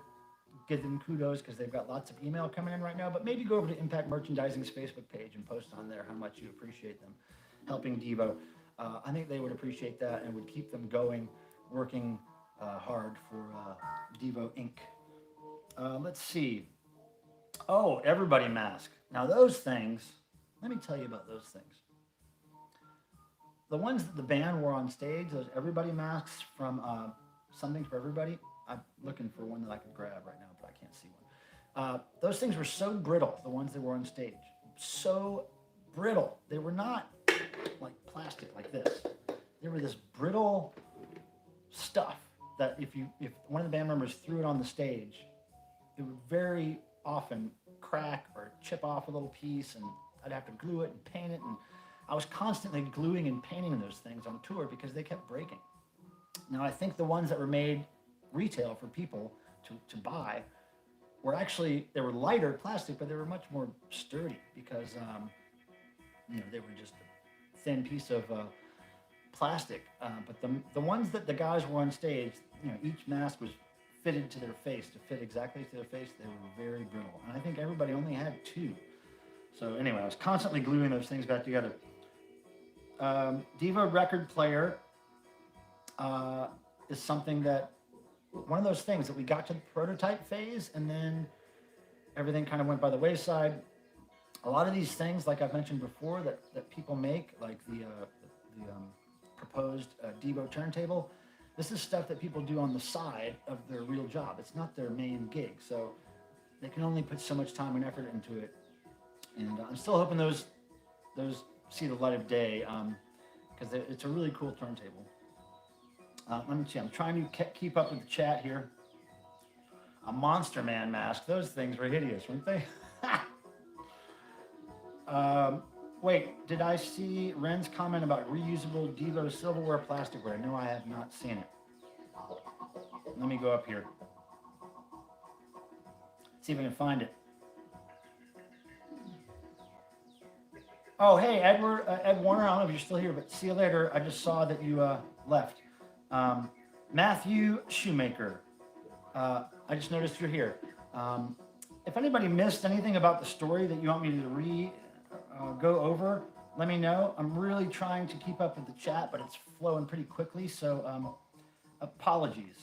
give them kudos, because they've got lots of email coming in right now. But maybe go over to Impact Merchandising's Facebook page and post on there how much you appreciate them helping Devo. I think they would appreciate that and would keep them going, working hard for Devo Inc. Let's see. Oh, everybody mask. Now those things, let me tell you about those things. The ones that the band wore on stage, those everybody masks from Something for Everybody. I'm looking for one that I could grab right now, but I can't see one. Those things were so brittle, the ones that were on stage. So brittle. They were not like plastic like this. They were this brittle stuff that if one of the band members threw it on the stage, it would very often crack or chip off a little piece, and I'd have to glue it and paint it. And I was constantly gluing and painting those things on tour because they kept breaking. Now, I think the ones that were made retail for people to buy were actually, they were lighter plastic, but they were much more sturdy because they were just a thin piece of plastic. But the ones that the guys wore on stage, each mask was fitted to their face to fit exactly to their face. They were very brittle, and I think everybody only had two. So anyway, I was constantly gluing those things back together. Devo record player is something that, one of those things that we got to the prototype phase and then everything kind of went by the wayside. A lot of these things, like I've mentioned before, that people make, like the proposed Devo turntable, this is stuff that people do on the side of their real job. It's not their main gig, so they can only put so much time and effort into it. And I'm still hoping those see the light of day, because it's a really cool turntable. Let me see. I'm trying to keep up with the chat here. A Monster Man mask. Those things were hideous, weren't they? Wait, did I see Ren's comment about reusable Devo silverware plasticware? No, I have not seen it. Let me go up here. See if I can find it. Oh, hey, Ed Warner. I don't know if you're still here, but see you later. I just saw that you left. Matthew Shoemaker. I just noticed you're here. If anybody missed anything about the story that you want me to go over, let me know. I'm really trying to keep up with the chat, but it's flowing pretty quickly, so apologies.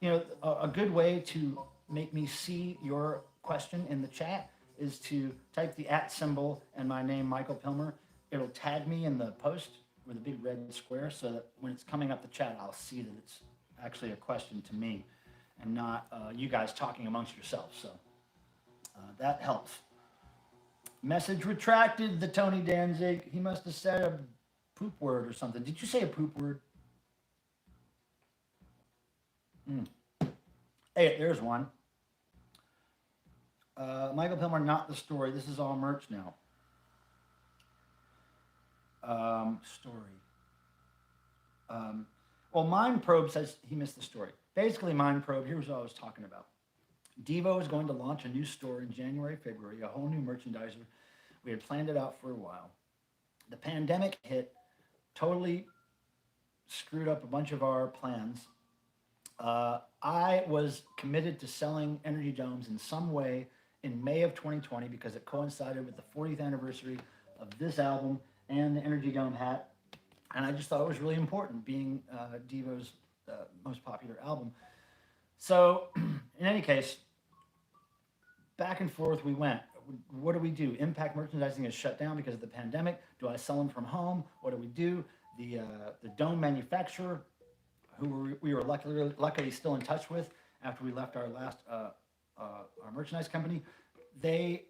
A good way to make me see your question in the chat is to type the @ symbol and my name, Michael Pilmer. It'll tag me in the post with a big red square so that when it's coming up the chat, I'll see that it's actually a question to me and not you guys talking amongst yourselves. So that helps. Message retracted, the Tony Danzig. He must have said a poop word or something. Did you say a poop word? Hey, there's one. Michael Pilmer, not the story. This is all merch now. Story. Well, Mind Probe says he missed the story. Basically, Mind Probe, here's what I was talking about. Devo is going to launch a new store in January, February, a whole new merchandiser. We had planned it out for a while. The pandemic hit, totally screwed up a bunch of our plans. I was committed to selling Energy Domes in some way in May of 2020 because it coincided with the 40th anniversary of this album and the Energy Dome hat. And I just thought it was really important, being Devo's most popular album. So in any case, back and forth we went. What do we do? Impact Merchandising is shut down because of the pandemic. Do I sell them from home? What do we do? The Dome manufacturer, who we were luckily still in touch with after we left our last our merchandise company, they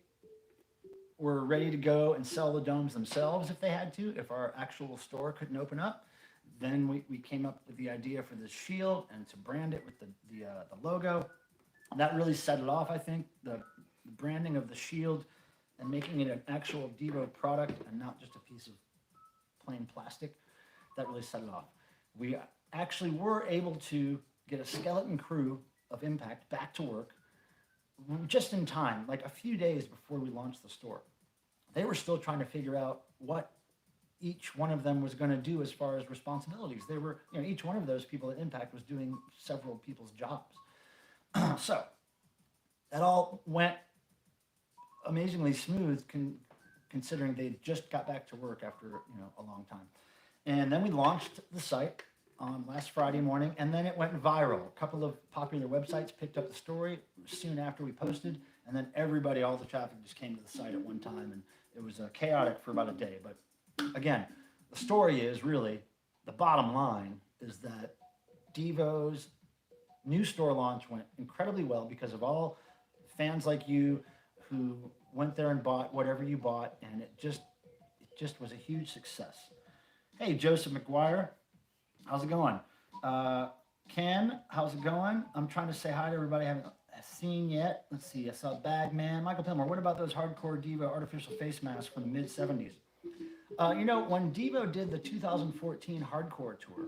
were ready to go and sell the domes themselves if they had to, if our actual store couldn't open up. Then we came up with the idea for the shield and to brand it with the logo. That really set it off, I think, the branding of the shield and making it an actual Devo product and not just a piece of plain plastic. That really set it off. We actually were able to get a skeleton crew of Impact back to work just in time, like a few days before we launched the store. They were still trying to figure out what each one of them was going to do as far as responsibilities. They were, each one of those people at Impact was doing several people's jobs. So that all went amazingly smooth, considering they just got back to work after a long time. And then we launched the site on last Friday morning, and then it went viral. A couple of popular websites picked up the story soon after we posted, and then everybody, all the traffic just came to the site at one time, and it was chaotic for about a day. But again, the story is really, the bottom line is that Devo's new store launch went incredibly well because of all fans like you who went there and bought whatever you bought, and it just was a huge success. Hey, Joseph McGuire, how's it going? Ken, how's it going? I'm trying to say hi to everybody I haven't seen yet. Let's see, I saw Bagman. Michael Pilmer, what about those hardcore Devo artificial face masks from the mid-'70s? When Devo did the 2014 hardcore tour,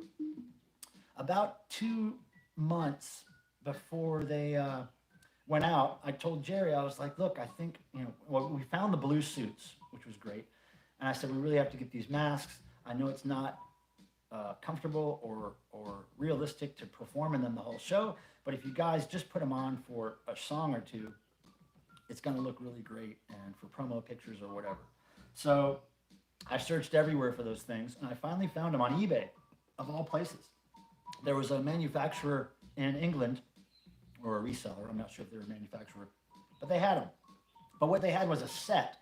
about 2 months before they went out, I told Jerry, I was like, look, I think, well, we found the blue suits, which was great. And I said, we really have to get these masks. I know it's not comfortable or realistic to perform in them the whole show, but if you guys just put them on for a song or two, it's going to look really great and for promo pictures or whatever. So I searched everywhere for those things, and I finally found them on eBay, of all places. There was a manufacturer in England, or a reseller. I'm not sure if they were a manufacturer, but they had them. But what they had was a set,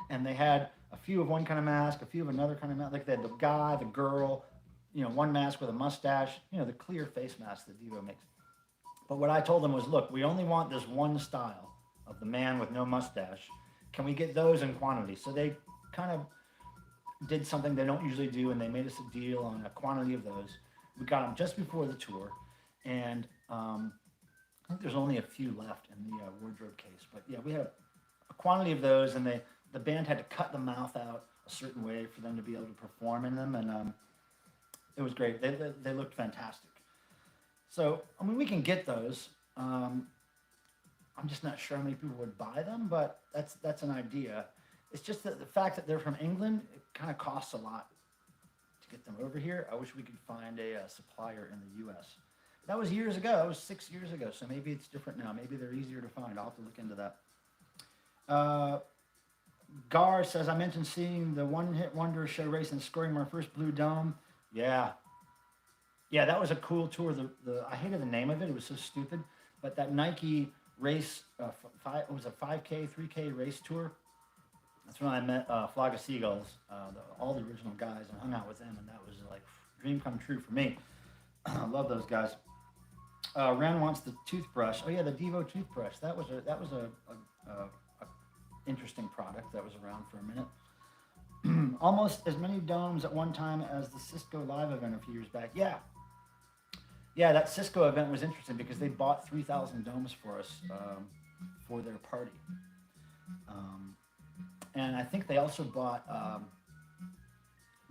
and they had a few of one kind of mask, a few of another kind of mask. Like they had the guy, the girl, one mask with a mustache, the clear face mask that Devo makes. But what I told them was, look, we only want this one style of the man with no mustache. Can we get those in quantity? So they kind of did something they don't usually do, and they made us a deal on a quantity of those. We got them just before the tour, and I think there's only a few left in the wardrobe case. But yeah, we had a quantity of those, and the band had to cut the mouth out a certain way for them to be able to perform in them, and it was great. They looked fantastic. So, I mean, we can get those. I'm just not sure how many people would buy them, but that's an idea. It's just that the fact that they're from England, it kind of costs a lot to get them over here. I wish we could find a supplier in the U.S. That was years ago. That was 6 years ago, so maybe it's different now. Maybe they're easier to find. I'll have to look into that. Gar says, I mentioned seeing the one-hit wonder show race and scoring my first Blue Dome. Yeah. Yeah, that was a cool tour. I hated the name of it. It was so stupid. But that Nike race, it was a 5K, 3K race tour. That's when I met Flock of Seagulls, all the original guys, and hung out with them, and that was like dream come true for me. I love those guys. Ren wants the toothbrush. Oh yeah, the Devo toothbrush. That was a interesting product that was around for a minute. Almost as many domes at one time as the Cisco Live event a few years back. Yeah, that Cisco event was interesting because they bought 3,000 domes for us for their party. And I think they also bought,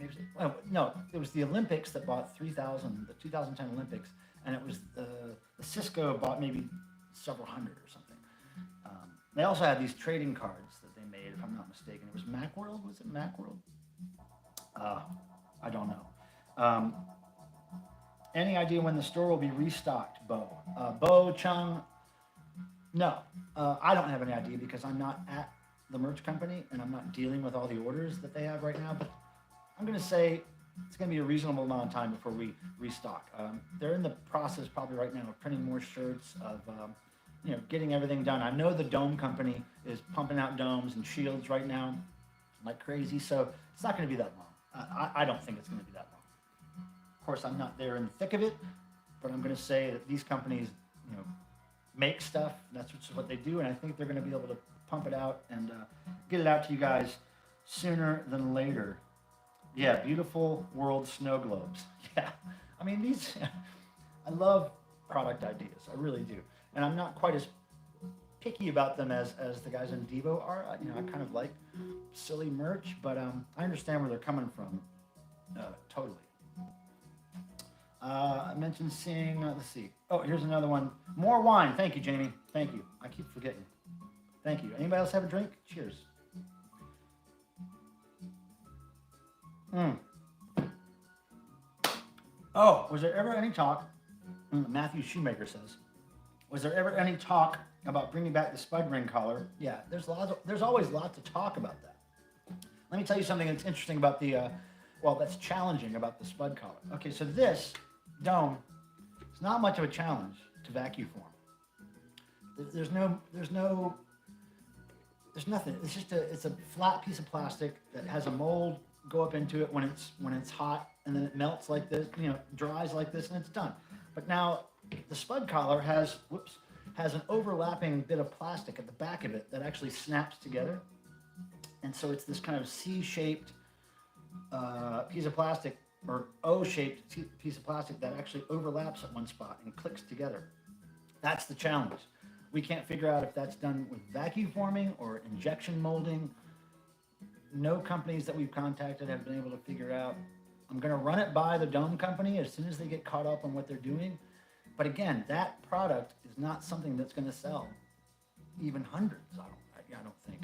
it was the Olympics that bought 3,000, the 2010 Olympics, and it was the Cisco bought maybe several hundred or something. They also had these trading cards that they made, if I'm not mistaken. It was Macworld, was it Macworld? I don't know. Any idea when the store will be restocked, Bo? Bo Chung, no. I don't have any idea because I'm not at the merch company and I'm not dealing with all the orders that they have right now, but I'm going to say it's going to be a reasonable amount of time before we restock. They're in the process probably right now of printing more shirts, of getting everything done. I know the Dome company is pumping out domes and shields right now like crazy, so it's not going to be that long. I don't think it's going to be that long. Of course, I'm not there in the thick of it, but I'm going to say that these companies, make stuff. That's what they do, and I think they're going to be able to pump it out and get it out to you guys sooner than later. Yeah, beautiful world snow globes. Yeah, I mean I love product ideas. I really do, and I'm not quite as picky about them as the guys in Devo are. I kind of like silly merch, but I understand where they're coming from. Totally. I mentioned seeing. Let's see. Oh, here's another one. More wine. Thank you, Jamie. Thank you. I keep forgetting. Thank you. Anybody else have a drink? Cheers. Oh, was there ever any talk? Matthew Shoemaker says, was there ever any talk about bringing back the Spud ring collar? Yeah, there's always lots of talk about that. Let me tell you something that's interesting about that's challenging about the Spud collar. Okay, so this dome, it's not much of a challenge to vacuum form. There's nothing. It's just a flat piece of plastic that has a mold go up into it when it's hot, and then it melts like this, dries like this, and it's done. But now the Spud collar has an overlapping bit of plastic at the back of it that actually snaps together, and so it's this kind of C-shaped piece of plastic, or O-shaped piece of plastic that actually overlaps at one spot and clicks together. That's the challenge. We can't figure out if that's done with vacuum forming or injection molding. No companies that we've contacted have been able to figure out. I'm going to run it by the Dome company as soon as they get caught up on what they're doing. But again, that product is not something that's going to sell even hundreds. I don't think.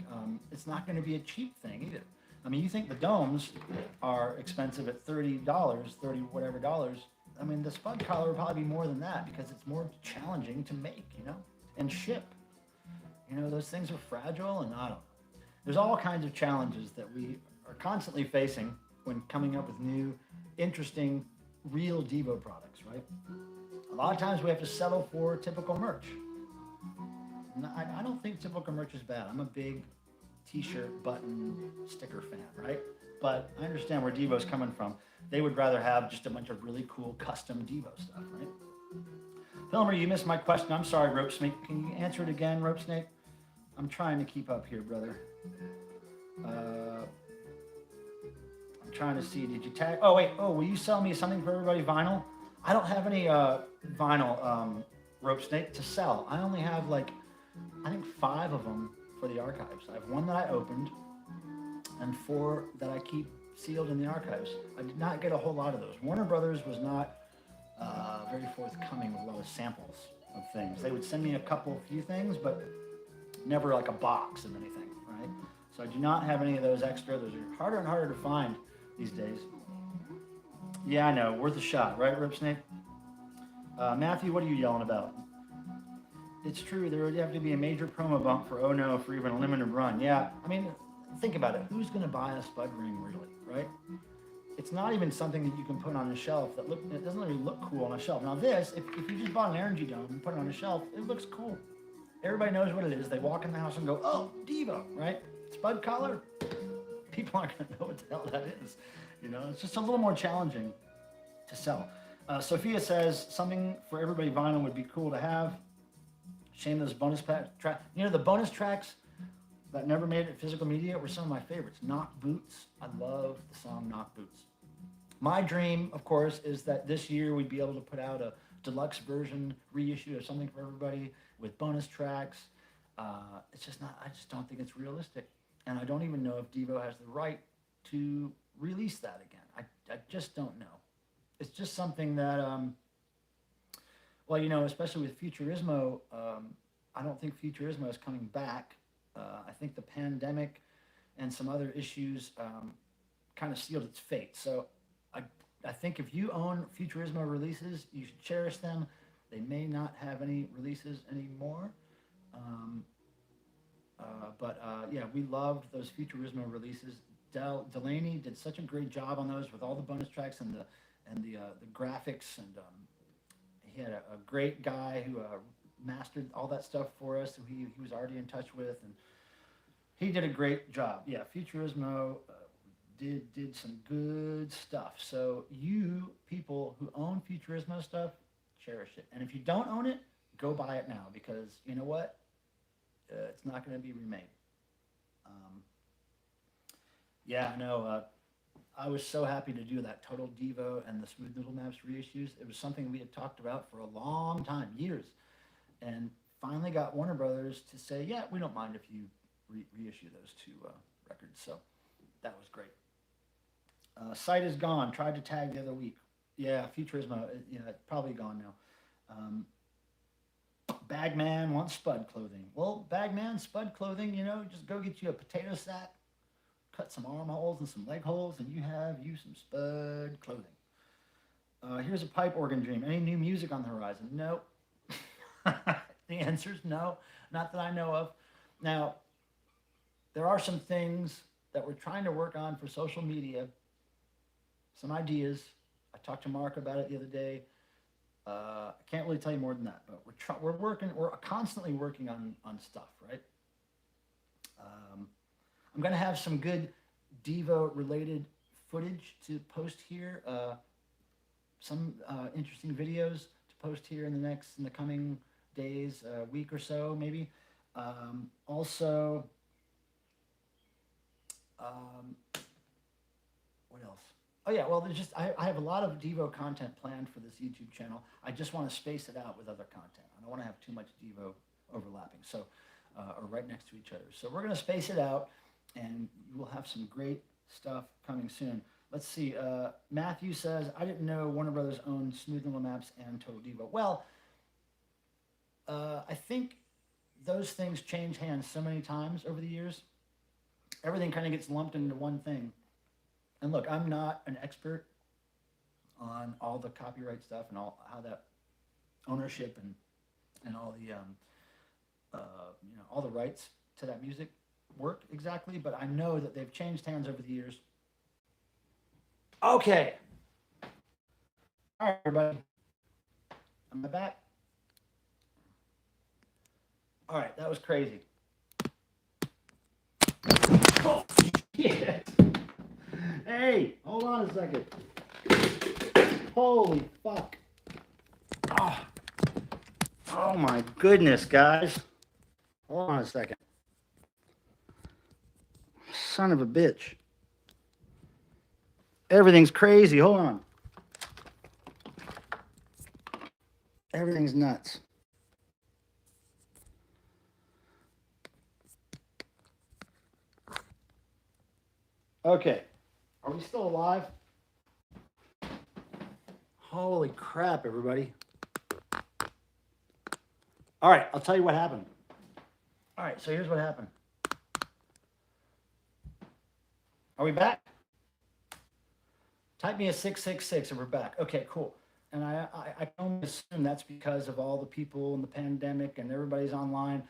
It's not going to be a cheap thing either. I mean, you think the domes are expensive at $30, 30 whatever dollars. I mean, the Spud collar would probably be more than that because it's more challenging to make, and ship. Those things are fragile, and I don't know. There's all kinds of challenges that we are constantly facing when coming up with new, interesting, real Devo products, right? A lot of times we have to settle for typical merch. I don't think typical merch is bad. I'm a big t-shirt, button, sticker fan, right? But I understand where Devo's coming from. They would rather have just a bunch of really cool custom Devo stuff, right? Pilmer, you missed my question. I'm sorry, Rope Snake. Can you answer it again, Rope Snake? I'm trying to keep up here, brother. I'm trying to see. Did you tag? Oh, wait. Oh, will you sell me something for everybody vinyl? I don't have any vinyl Rope Snake to sell. I only have I think 5 of them for the archives. I have 1 that I opened and 4 that I keep sealed in the archives. I did not get a whole lot of those. Warner Brothers was not very forthcoming with a lot of samples of things. They would send me a few things, but never like a box of anything, right? So I do not have any of those extra. Those are harder and harder to find these days. Yeah, I know. Worth a shot, right, Rip Snake? Matthew, what are you yelling about? It's true. There would have to be a major promo bump for Oh No for even a limited run. Yeah, I mean, think about it. Who's going to buy a Spud ring, really, right? It's not even something that you can put on a shelf it doesn't really look cool on a shelf. Now this, if you just bought an Energy Dome and put it on a shelf, it looks cool. Everybody knows what it is. They walk in the house and go, oh, Devo, right? Spud collar. People aren't going to know what the hell that is. It's just a little more challenging to sell. Sophia says something for everybody vinyl would be cool to have. Shame those bonus tracks. The bonus tracks that never made it physical media were some of my favorites. Knock Boots. I love the song Knock Boots. My dream, of course, is that this year we'd be able to put out a deluxe version reissue of something for everybody with bonus tracks. It's just not. I just don't think it's realistic, and I don't even know if Devo has the right to release that again. I just don't know. It's just something that, especially with Futurismo, I don't think Futurismo is coming back. I think the pandemic and some other issues kind of sealed its fate. So I think if you own Futurismo releases, you should cherish them. They may not have any releases anymore. Yeah, we loved those Futurismo releases. Delaney did such a great job on those with all the bonus tracks and the graphics, and he had a great guy who mastered all that stuff for us, who he was already in touch with, and he did a great job. Yeah, Futurismo did some good stuff. So you people who own Futurismo stuff, cherish it. And if you don't own it, go buy it now, because you know what? It's not going to be remade. I was so happy to do that Total Devo and the Smooth Noodle Maps reissues. It was something we had talked about for a long time, years, and finally got Warner Brothers to say, yeah, we don't mind if you reissue those 2 records. So that was great. Site is gone. Tried to tag the other week. Yeah, Futurismo, it's probably gone now. Bagman wants Spud clothing. Well, Bagman, Spud clothing, just go get you a potato sack, cut some arm holes and some leg holes, and you have some Spud clothing. Here's a pipe organ dream. Any new music on the horizon? No. The answer is no. Not that I know of. Now, there are some things that we're trying to work on for social media, some ideas. I talked to Mark about it the other day. I can't really tell you more than that, but we're constantly working on stuff, right? I'm going to have some good Devo-related footage to post here, some interesting videos to post here in the coming days, week or so, maybe. Also, what else? Oh yeah, well, I have a lot of Devo content planned for this YouTube channel. I just want to space it out with other content. I don't want to have too much Devo overlapping, so or right next to each other. So we're going to space it out, and we'll have some great stuff coming soon. Let's see. Matthew says, I didn't know Warner Brothers owned Smooth Noodle Maps and Total Devo. Well, I think those things change hands so many times over the years. Everything kind of gets lumped into one thing. And look, I'm not an expert on all the copyright stuff and all how that ownership and all the all the rights to that music work exactly, but I know that they've changed hands over the years. Okay. All right, everybody. Am I back? All right, that was crazy. Oh, shit. Hey, hold on a second. Holy fuck. Oh, oh my goodness, guys. Hold on a second. Son of a bitch. Everything's crazy. Hold on. Everything's nuts. Okay. Are we still alive? Holy crap, everybody. All right, I'll tell you what happened. All right, so here's what happened. Are we back? Type me a 666 and we're back. Okay, cool. And I can only assume that's because of all the people in the pandemic and everybody's online.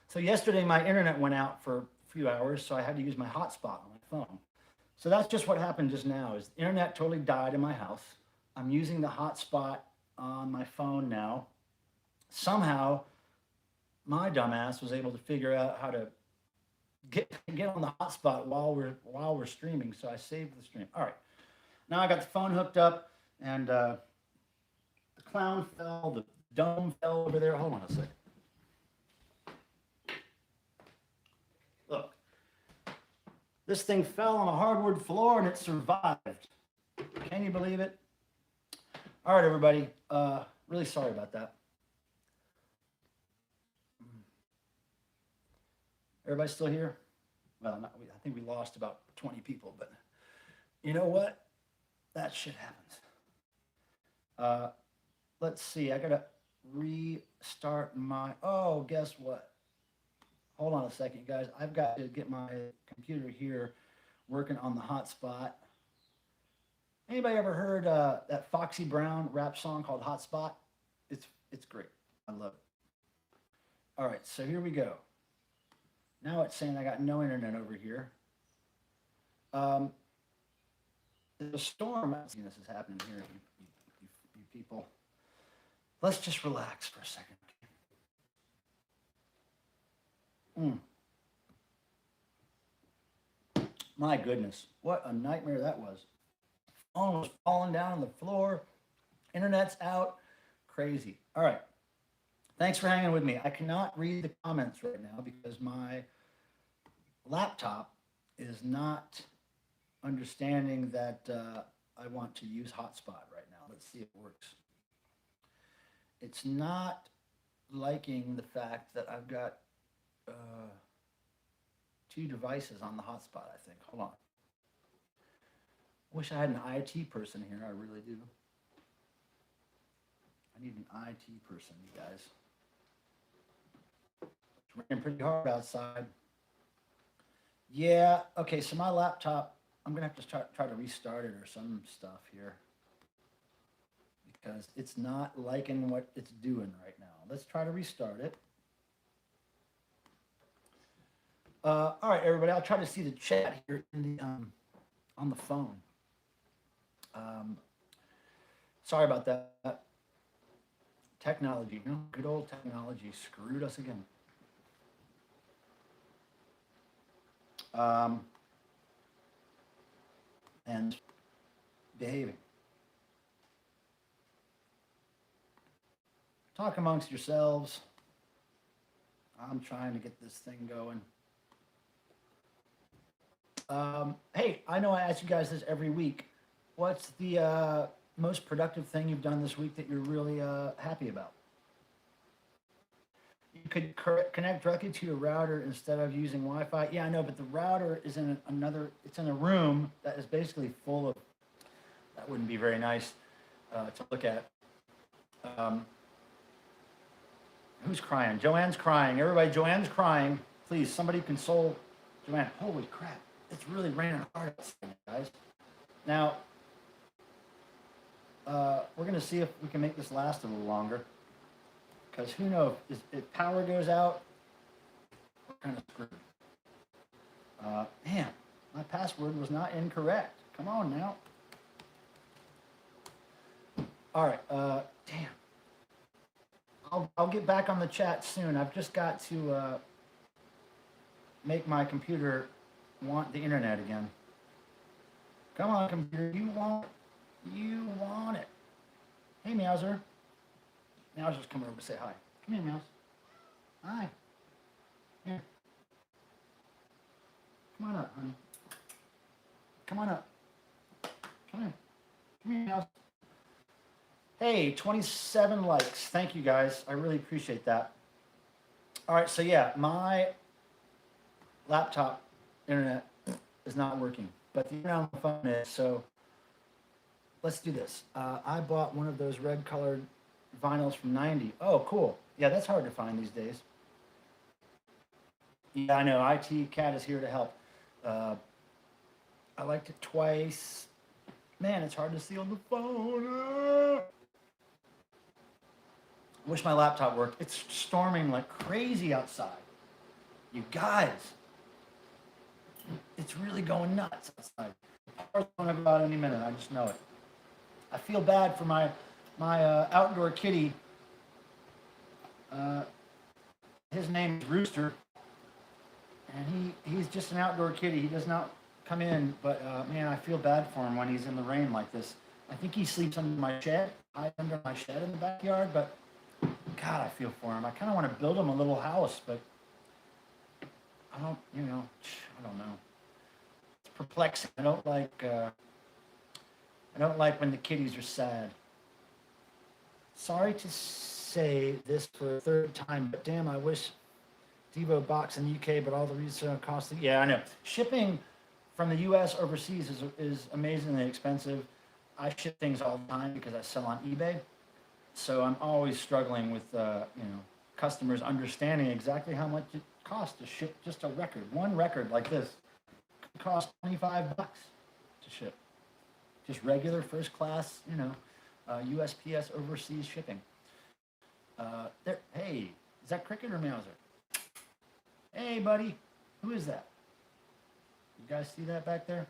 So yesterday my internet went out for a few hours, so I had to use my hotspot on my phone. So that's just what happened just now is the internet totally died in my house. I'm using the hotspot on my phone now. Somehow my dumbass was able to figure out how to get on the hotspot while we're streaming. So I saved the stream. All right. Now I got the phone hooked up and the clown fell, the dome fell over there. Hold on a second. Look, this thing fell on a hardwood floor and it survived. Can you believe it? All right, everybody. Really sorry about that. Everybody still here? Well, I think we lost about 20 people, but you know what? That shit happens. Let's see. I gotta restart my. Oh, guess what? Hold on a second, guys. I've got to get my computer here working on the hotspot. Anybody ever heard that Foxy Brown rap song called Hotspot? It's great. I love it. All right, so here we go. Now it's saying I got no internet over here. There's a storm. This is happening here, you people. Let's just relax for a second. My goodness, what a nightmare that was. Phone was falling down on the floor. Internet's out. Crazy. All right. Thanks for hanging with me. I cannot read the comments right now because my laptop is not understanding that I want to use hotspot right now. Let's see if it works. It's not liking the fact that I've got two devices on the hotspot, I think. Hold on. Wish I had an IT person here. I really do. I need an IT person, you guys. It's raining pretty hard outside. Yeah, okay, so my laptop, I'm going to have to try to restart it or some stuff here because it's not liking what it's doing right now. Let's try to restart it. All right, everybody, I'll try to see the chat here in the, on the phone. Sorry about that. Technology, you know, good old technology screwed us again. And behaving. Talk amongst yourselves. I'm trying to get this thing going. Hey, I know I ask you guys this every week. What's the most productive thing you've done this week that you're really happy about? You could connect directly to your router instead of using Wi-Fi. Yeah, I know, but the router is in it's in a room that is basically full of, that wouldn't be very nice to look at. Who's crying? Joanne's crying. Everybody, Joanne's crying. Please, somebody console Joanne. Holy crap. It's really raining hard outside, guys. Now, we're going to see if we can make this last a little longer. Because who knows, if power goes out, we're kind of screwed. Man, my password was not incorrect. Come on now. All right, damn. I'll get back on the chat soon. I've just got to make my computer want the internet again. Come on, computer, you want it. Hey, Meowser. Meowser's coming over to say hi. Come here, Meows. Hi. Here. Come on up, honey. Come on up. Come here. Come here, Meows. Hey, 27 likes. Thank you, guys. I really appreciate that. All right, so yeah, my laptop internet is not working, but the internet on the phone is, so let's do this. I bought one of those red colored vinyls from 90. Oh, cool. Yeah, that's hard to find these days. Yeah, I know. IT Cat is here to help. I liked it twice. Man, it's hard to see on the phone. I wish my laptop worked. It's storming like crazy outside. You guys, it's really going nuts outside. The power's going to go out any minute. I just know it. I feel bad for my outdoor kitty. His name is Rooster, and he's just an outdoor kitty. He does not come in, but man, I feel bad for him when he's in the rain like this. I think he sleeps under my shed, under my shed in the backyard, but God, I feel for him. I kind of want to build him a little house, but I don't, I don't know. It's perplexing. I don't like when the kitties are sad. Sorry to say this for a third time, but damn, I wish Devo box in the UK, but all the reasons are costly. Yeah, I know. Shipping from the US overseas is amazingly expensive. I ship things all the time because I sell on eBay. So I'm always struggling with, customers understanding exactly how much it costs to ship just a record. One record like this could cost $25 to ship. Just regular first class, USPS overseas shipping. Hey, is that Cricket or Meowser? Hey, buddy, who is that? You guys see that back there?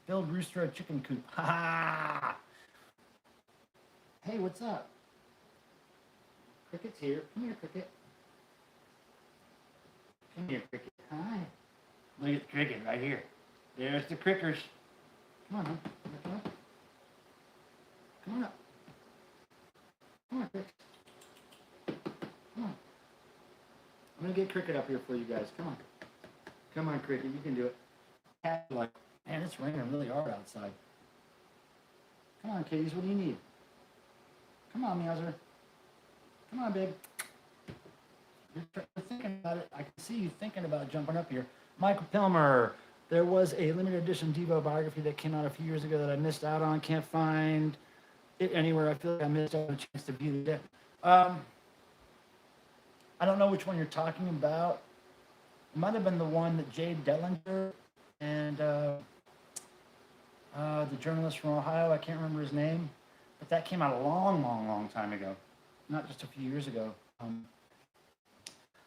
Build Rooster a chicken coop. Ha ha! Hey, what's up? Cricket's here. Come here, Cricket. Come here, Cricket. Hi. Look at the Cricket right here. There's the Crickers. Come on, huh? Come on. Come on up. Come on, Cricket. Come on. I'm going to get Cricket up here for you guys. Come on. Come on, Cricket. You can do it. Cat's like, man, it's raining really hard outside. Come on, kitties. What do you need? Come on, Meowser. Come on, babe. You're thinking about it. I can see you thinking about jumping up here. Michael Pilmer. There was a limited edition Devo biography that came out a few years ago that I missed out on. Can't find it anywhere. I feel like I missed out on a chance to view it. I don't know which one you're talking about. It might have been the one that Jade Dellinger and the journalist from Ohio, I can't remember his name, but that came out a long time ago, not just a few years ago.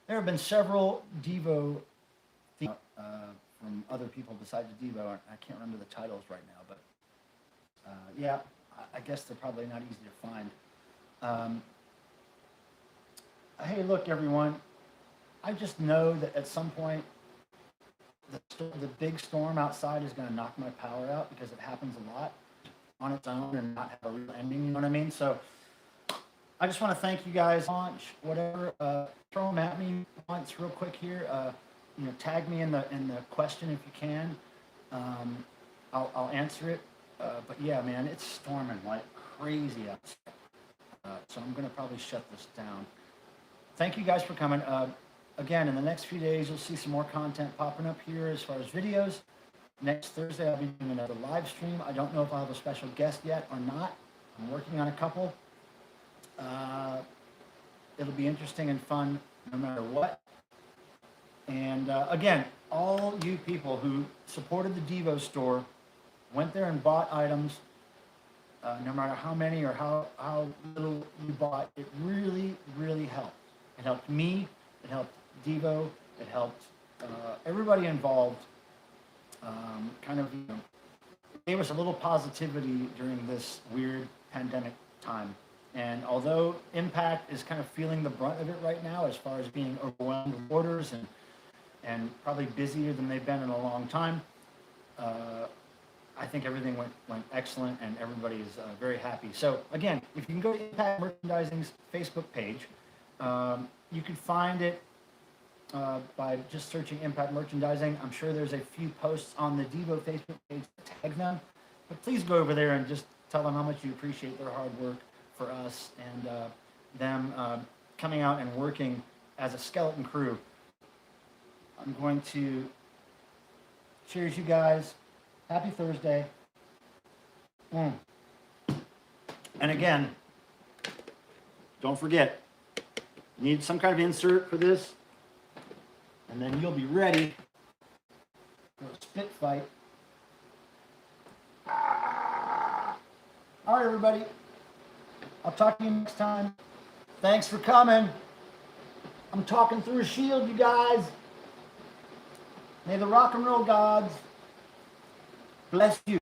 There have been several Devo themes from other people besides Devo. I can't remember the titles right now, but yeah, I guess they're probably not easy to find. Hey, look, everyone. I just know that at some point, the big storm outside is going to knock my power out because it happens a lot on its own and not have a real ending, you know what I mean? So I just want to thank you guys. Launch, whatever, throw them at me once real quick here. Tag me in the question if you can. I'll answer it. But yeah, man, it's storming like crazy outside. So I'm going to probably shut this down. Thank you guys for coming. Again, in the next few days, you'll see some more content popping up here as far as videos. Next Thursday, I'll be doing another live stream. I don't know if I'll have a special guest yet or not. I'm working on a couple. It'll be interesting and fun no matter what. And again, all you people who supported the Devo store, went there and bought items, no matter how many or how little you bought, it really, really helped. It helped me, it helped Devo, it helped everybody involved. Kind of, gave us a little positivity during this weird pandemic time. And although Impact is kind of feeling the brunt of it right now, as far as being overwhelmed with orders and probably busier than they've been in a long time, I think everything went excellent, and everybody is very happy. So again, if you can go to Impact Merchandising's Facebook page, you can find it by just searching Impact Merchandising. I'm sure there's a few posts on the Devo Facebook page to tag them, but please go over there and just tell them how much you appreciate their hard work for us and them coming out and working as a skeleton crew. I'm going to cheers, you guys. Happy Thursday. And again, don't forget, you need some kind of insert for this, and then you'll be ready for a spit fight. All right, everybody. I'll talk to you next time. Thanks for coming. I'm talking through a shield, you guys. May the rock and roll gods bless you.